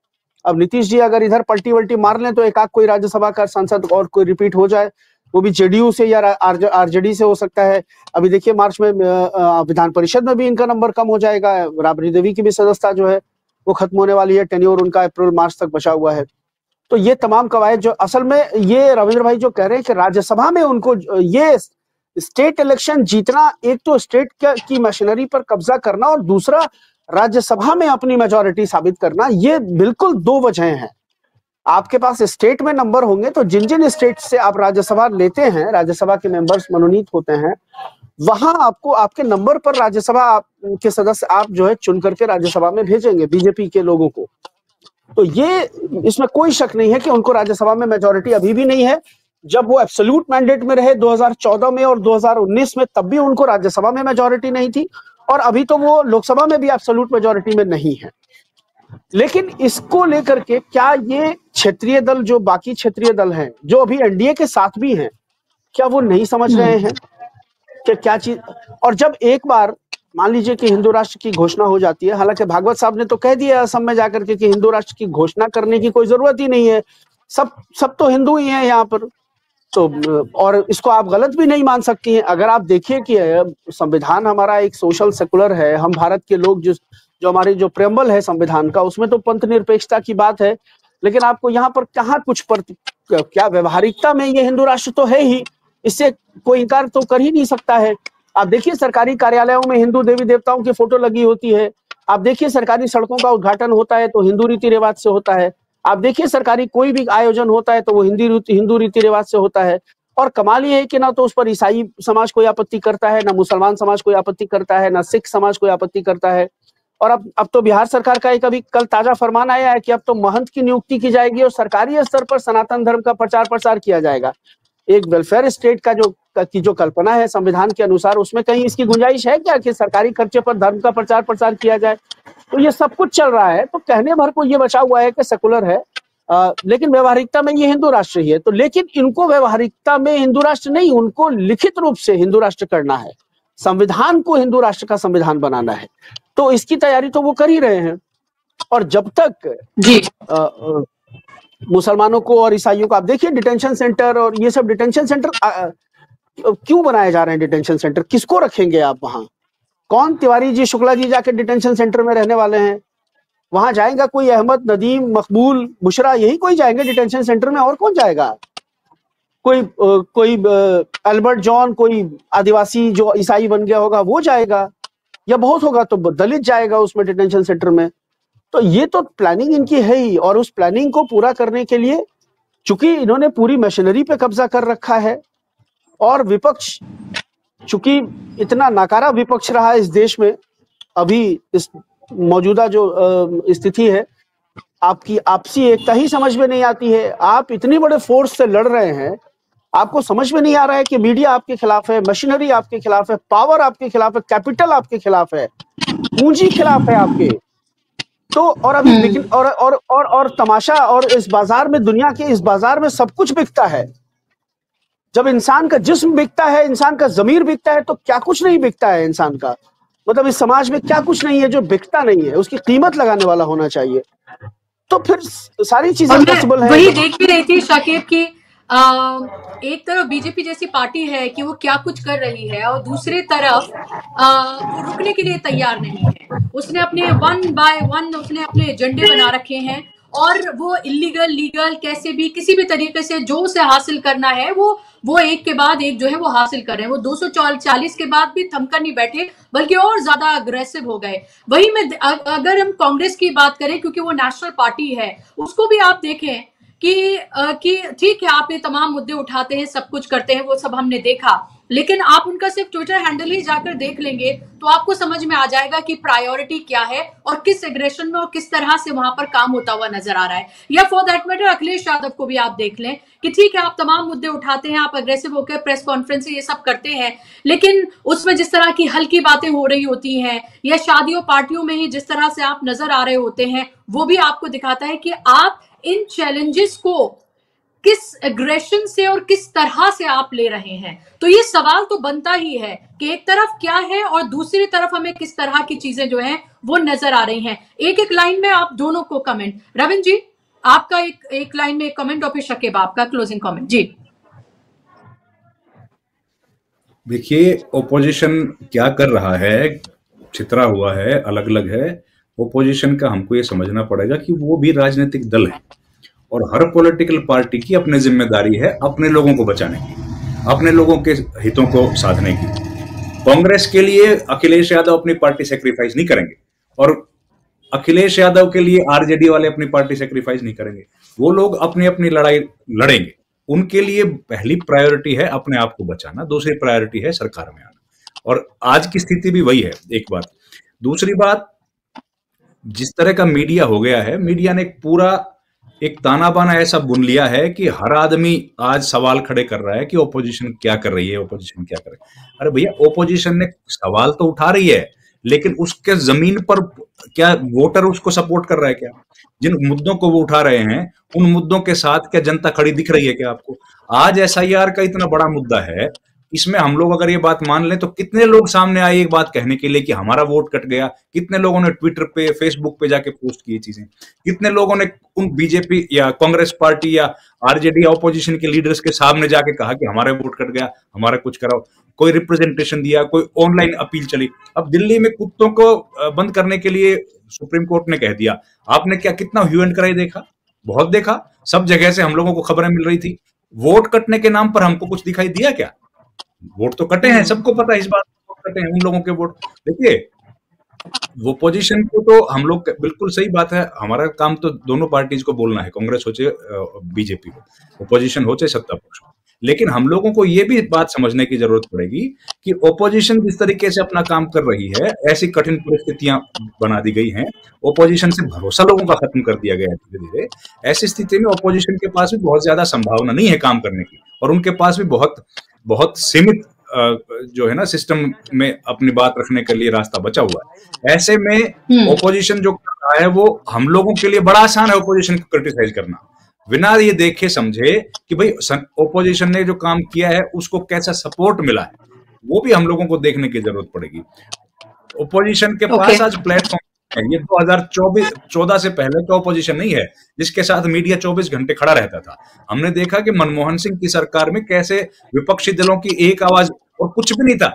अब नीतीश जी अगर इधर पलटी वल्टी मार लें तो एक आध कोई राज्यसभा का सांसद और कोई रिपीट हो जाए, वो भी जेडीयू से या आरजेडी से हो सकता है। अभी देखिए मार्च में विधान परिषद में भी इनका नंबर कम हो जाएगा। राबड़ी देवी की भी सदस्यता जो है वो खत्म होने वाली है, टेन्योर उनका अप्रैल मार्च तक बचा हुआ है। तो ये तमाम कवायद जो असल में ये रविंद्र भाई जो कह रहे हैं कि राज्यसभा में उनको ये स्टेट इलेक्शन जीतना, एक तो स्टेट की मशीनरी पर कब्जा करना और दूसरा राज्यसभा में अपनी मेजॉरिटी साबित करना, ये बिल्कुल 2 वजहें हैं। आपके पास स्टेट में नंबर होंगे तो जिन जिन स्टेट से आप राज्यसभा लेते हैं, राज्यसभा के मेंबर्स मनोनीत होते हैं, वहां आपको आपके नंबर पर राज्यसभा के सदस्य आप जो है चुन करके राज्यसभा में भेजेंगे बीजेपी के लोगों को। तो ये इसमें कोई शक नहीं है कि उनको राज्यसभा में मेजोरिटी अभी भी नहीं है। जब वो एब्सोल्यूट मैंडेट में रहे 2014 में और 2019 में, तब भी उनको राज्यसभा में मेजोरिटी नहीं थी, और अभी तो वो लोकसभा में भी एब्सोल्यूट मेजोरिटी में नहीं है। लेकिन इसको लेकर के क्या ये क्षेत्रीय दल, जो बाकी क्षेत्रीय दल हैं, जो अभी एनडीए के साथ भी हैं, क्या वो नहीं समझ रहे हैं कि क्या चीज? और जब एक बार मान लीजिए कि हिंदू राष्ट्र की घोषणा हो जाती है, हालांकि भागवत साहब ने तो कह दिया असम में जाकर के कि हिंदू राष्ट्र की घोषणा करने की कोई जरूरत ही नहीं है, सब तो हिंदू ही हैं यहाँ पर, तो और इसको आप गलत भी नहीं मान सकती हैं। अगर आप देखिए कि संविधान हमारा एक सोशल सेकुलर है, हम भारत के लोग जो हमारी जो प्रेम्बल है संविधान का, उसमें तो पंथ निरपेक्षता की बात है, लेकिन आपको यहाँ पर कहाँ कुछ पर क्या व्यवहारिकता में ये हिंदू राष्ट्र तो है ही, इससे कोई इनकार तो कर ही नहीं सकता है। आप देखिए सरकारी कार्यालयों में हिंदू देवी देवताओं की फोटो लगी होती है, आप देखिए सरकारी सड़कों का उद्घाटन होता है तो हिंदू रीति रिवाज से होता है, आप देखिए सरकारी कोई भी आयोजन होता है तो वो हिंदू रीति रिवाज से होता है। और कमाल ये है कि ना तो उस पर ईसाई समाज कोई आपत्ति करता है, ना मुसलमान समाज कोई आपत्ति करता है, ना सिख समाज कोई आपत्ति करता है। और अब तो बिहार सरकार का एक अभी कल ताजा फरमान आया है कि अब तो महंत की नियुक्ति की जाएगी और सरकारी स्तर पर सनातन धर्म का प्रचार प्रसार किया जाएगा। एक वेलफेयर स्टेट का जो कल्पना है संविधान के अनुसार, उसमें कहीं इसकी गुंजाइश है क्या कि सरकारी खर्चे पर धर्म का प्रचार प्रसार किया जाए? तो ये सब कुछ चल रहा है, तो कहने भर को ये बचा हुआ है कि सेकुलर है, लेकिन व्यवहारिकता में ये हिंदू राष्ट्र ही है। तो लेकिन इनको व्यवहारिकता में हिंदू राष्ट्र नहीं, उनको लिखित रूप से हिंदू राष्ट्र करना है, संविधान को हिंदू राष्ट्र का संविधान बनाना है, तो इसकी तैयारी तो वो कर ही रहे हैं। और जब तक जी मुसलमानों को और ईसाइयों को, आप देखिए डिटेंशन सेंटर और ये सब, डिटेंशन सेंटर क्यों बनाए जा रहे हैं? डिटेंशन सेंटर किसको रखेंगे आप वहां? कौन तिवारी जी, शुक्ला जी जाके डिटेंशन सेंटर में रहने वाले हैं? वहां जाएगा कोई अहमद, नदीम, मकबूल, बुशरा, यही कोई जाएंगे डिटेंशन सेंटर में, और कौन जाएगा? कोई अल्बर्ट जॉन, कोई आदिवासी जो ईसाई बन गया होगा वो जाएगा, या बहुत होगा तो दलित जाएगा उसमें डिटेंशन सेंटर में। तो ये तो प्लानिंग इनकी है ही, और उस प्लानिंग को पूरा करने के लिए चूंकि इन्होंने पूरी मशीनरी पे कब्जा कर रखा है, और विपक्ष चूंकि इतना नाकारा विपक्ष रहा इस देश में, अभी इस मौजूदा जो स्थिति है, आपकी आपसी एकता ही समझ में नहीं आती है। आप इतनी बड़े फोर्स से लड़ रहे हैं, आपको समझ में नहीं आ रहा है कि मीडिया आपके खिलाफ है, मशीनरी आपके खिलाफ है, पावर आपके खिलाफ है, कैपिटल आपके खिलाफ है, पूंजी खिलाफ है आपके। तो और अभी लेकिन और तमाशा, और इस बाजार में, दुनिया के इस बाजार में सब कुछ बिकता है। जब इंसान का जिस्म बिकता है, इंसान का जमीर बिकता है, तो क्या कुछ नहीं बिकता है इंसान का? मतलब इस समाज में क्या कुछ नहीं है जो बिकता नहीं है? उसकी कीमत लगाने वाला होना चाहिए, तो फिर सारी चीजें पॉसिबल है। वही देख भी रही थी शाकिब की एक तरफ बीजेपी जैसी पार्टी है कि वो क्या कुछ कर रही है, और दूसरी तरफ वो रुकने के लिए तैयार नहीं है। उसने अपने वन बाय वन उसने अपने एजेंडे बना रखे हैं, और वो इलीगल लीगल कैसे भी किसी भी तरीके से जो उसे हासिल करना है वो एक के बाद एक जो है वो हासिल कर रहे हैं। वो 240 के बाद भी थमकर नहीं बैठे, बल्कि और ज्यादा अग्रेसिव हो गए। वही में अगर हम कांग्रेस की बात करें, क्योंकि वो नेशनल पार्टी है, उसको भी आप देखें कि ठीक है आप ये तमाम मुद्दे उठाते हैं, सब कुछ करते हैं, वो सब हमने देखा, लेकिन आप उनका सिर्फ ट्विटर हैंडल ही जाकर देख लेंगे तो आपको समझ में आ जाएगा कि प्रायोरिटी क्या है और किस एग्रेशन में और किस तरह से वहां पर काम होता हुआ नजर आ रहा है। या for that matter Akhilesh Yadav को भी आप देख लें कि ठीक है आप तमाम मुद्दे उठाते हैं, आप अग्रेसिव होकर प्रेस कॉन्फ्रेंस ये सब करते हैं, लेकिन उसमें जिस तरह की हल्की बातें हो रही होती हैं या शादियों पार्टियों में ही जिस तरह से आप नजर आ रहे होते हैं, वो भी आपको दिखाता है कि आप इन चैलेंजेस को किस एग्रेशन से और किस तरह से आप ले रहे हैं। तो ये सवाल तो बनता ही है कि एक तरफ क्या है और दूसरी तरफ हमें किस तरह की चीजें जो हैं वो नजर आ रही हैं। एक एक लाइन में आप दोनों को कमेंट, रविंद्र जी आपका एक लाइन में कमेंट और फिर शकीब आपका क्लोजिंग कमेंट। जी देखिए, ओपोजिशन क्या कर रहा है, छितरा हुआ है, अलग अलग है। ओपोजिशन का हमको ये समझना पड़ेगा कि वो भी राजनीतिक दल है, और हर पॉलिटिकल पार्टी की अपनी जिम्मेदारी है अपने लोगों को बचाने की, अपने लोगों के हितों को साधने की। कांग्रेस के लिए अखिलेश यादव अपनी पार्टी सेक्रीफाइस नहीं करेंगे, और अखिलेश यादव के लिए आरजेडी वाले अपनी पार्टी सेक्रीफाइस नहीं करेंगे। वो लोग अपनी अपनी लड़ाई लड़ेंगे। उनके लिए पहली प्रायोरिटी है अपने आप को बचाना, दूसरी प्रायोरिटी है सरकार में आना, और आज की स्थिति भी वही है। एक बात। दूसरी बात, जिस तरह का मीडिया हो गया है, मीडिया ने पूरा एक ताना बाना ऐसा बुन लिया है कि हर आदमी आज सवाल खड़े कर रहा है कि ओपोजिशन क्या कर रही है, ओपोजिशन क्या कर रही है। अरे भैया, ओपोजिशन ने सवाल तो उठा रही है, लेकिन उसके जमीन पर क्या वोटर उसको सपोर्ट कर रहा है? क्या जिन मुद्दों को वो उठा रहे हैं, उन मुद्दों के साथ क्या जनता खड़ी दिख रही है क्या आपको? आज एसआईआर का इतना बड़ा मुद्दा है, इसमें हम लोग अगर ये बात मान लें तो कितने लोग सामने आए एक बात कहने के लिए कि हमारा वोट कट गया? कितने लोगों ने ट्विटर पे, फेसबुक पे जाके पोस्ट की चीजें? कितने लोगों ने उन बीजेपी या कांग्रेस पार्टी या आरजेडी या ऑपोजिशन के लीडर्स के सामने जाके कहा कि हमारा वोट कट गया, हमारा कुछ कराओ? कोई रिप्रेजेंटेशन दिया, कोई ऑनलाइन अपील चली। अब दिल्ली में कुत्तों को बंद करने के लिए सुप्रीम कोर्ट ने कह दिया, आपने क्या कितना ह्यू एंड क्राई देखा? बहुत देखा, सब जगह से हम लोगों को खबरें मिल रही थी। वोट कटने के नाम पर हमको कुछ दिखाई दिया क्या? वोट तो कटे हैं, सबको पता है इस बात, वोट कटे हैं उन लोगों के वोट। देखिए, वो पोजीशन को तो हम लोग, बिल्कुल सही बात है, हमारा काम तो दोनों पार्टीज को बोलना है, कांग्रेस हो चाहे बीजेपी हो, ओपोजिशन हो चाहे सत्ता पक्ष हो। लेकिन हम लोगों को ये भी बात समझने की जरूरत पड़ेगी कि ओपोजिशन जिस तरीके से अपना काम कर रही है, ऐसी कठिन परिस्थितियां बना दी गई हैं, ओपोजिशन से भरोसा लोगों का खत्म कर दिया गया है धीरे धीरे। ऐसी स्थिति में ओपोजिशन के पास भी बहुत ज्यादा संभावना नहीं है काम करने की, और उनके पास भी बहुत बहुत सीमित जो है ना सिस्टम में अपनी बात रखने के लिए रास्ता बचा हुआ है। ऐसे में ओपोजिशन जो कर रहा है, वो हम लोगों के लिए बड़ा आसान है ओपोजिशन को क्रिटिसाइज करना, बिना ये देखे समझे कि भाई ओपोजिशन ने जो काम किया है उसको कैसा सपोर्ट मिला है, वो भी हम लोगों को देखने की जरूरत पड़ेगी। ओपोजिशन के पास आज प्लेटफॉर्म है, ये 2014 से पहले का ओपोजिशन नहीं है जिसके साथ मीडिया 24 घंटे खड़ा रहता था। हमने देखा कि मनमोहन सिंह की सरकार में कैसे विपक्षी दलों की एक आवाज और कुछ भी नहीं था।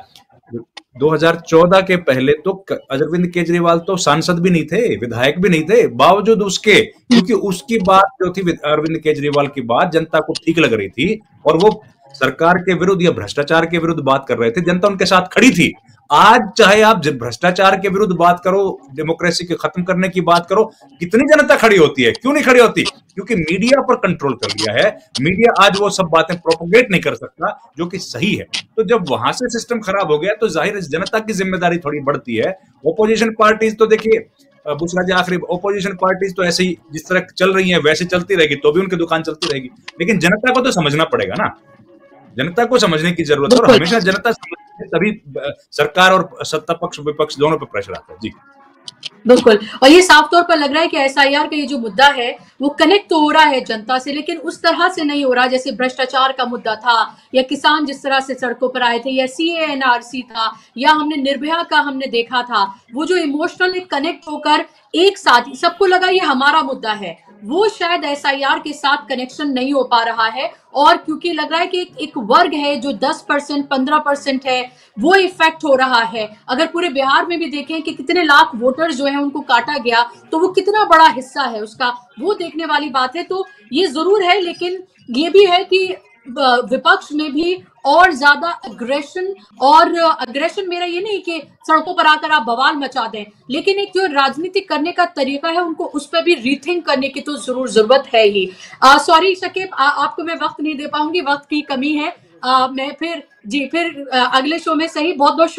2014 के पहले तो अरविंद केजरीवाल तो सांसद भी नहीं थे, विधायक भी नहीं थे, बावजूद उसके, क्योंकि उसकी बात जो थी अरविंद केजरीवाल की बात जनता को ठीक लग रही थी और वो सरकार के विरुद्ध या भ्रष्टाचार के विरुद्ध बात कर रहे थे, जनता उनके साथ खड़ी थी। आज चाहे आप भ्रष्टाचार के विरुद्ध बात करो, डेमोक्रेसी के खत्म करने की बात करो, कितनी जनता खड़ी होती है? क्यों नहीं खड़ी होती? क्योंकि मीडिया पर कंट्रोल कर लिया है। मीडिया आज वो सब बातें प्रोपोगेट नहीं कर सकता जो कि सही है। तो जब वहां से सिस्टम खराब हो गया तो जाहिर है जनता की जिम्मेदारी थोड़ी बढ़ती है। ओपोजिशन पार्टीज तो देखिए, बुशरा जी आखिरी, ओपोजिशन पार्टीज तो ऐसे ही जिस तरह चल रही है वैसे चलती रहेगी, तो भी उनकी दुकान चलती रहेगी। लेकिन जनता को तो समझना पड़ेगा ना, जनता को समझने की जरूरत है, और हमेशा जनता समझती है तभी सरकार और सत्ता पक्ष विपक्ष दोनों पर प्रेशर आता है। जी बिल्कुल, और ये साफ तौर पर लग रहा है कि एसआईआर का ये जो मुद्दा है वो कनेक्ट तो हो रहा है जनता से, लेकिन उस तरह से नहीं हो रहा जैसे भ्रष्टाचार का मुद्दा था, या किसान जिस तरह से सड़कों पर आए थे, या सीएएनआरसी था, या हमने निर्भया का हमने देखा था। वो जो इमोशनली कनेक्ट होकर एक साथ सबको लगा ये हमारा मुद्दा है, वो शायद एसआईआर के साथ कनेक्शन नहीं हो पा रहा है। और क्योंकि लग रहा है कि एक वर्ग है जो 10% 15% है, वो इफेक्ट हो रहा है। अगर पूरे बिहार में भी देखें कि कितने लाख वोटर जो है उनको काटा गया, तो वो कितना बड़ा हिस्सा है उसका, वो देखने वाली बात है। तो ये जरूर है, लेकिन ये भी है कि विपक्ष में भी और ज्यादा अग्रेशन, और अग्रेशन मेरा ये नहीं कि सड़कों पर आकर आप बवाल मचा दें, लेकिन एक जो राजनीति करने का तरीका है उनको उस पर भी रीथिंक करने की तो जरूर जरूरत है ही। सॉरी शकीब, आपको मैं वक्त नहीं दे पाऊंगी, वक्त की कमी है। मैं फिर अगले शो में सही बहुत बहुत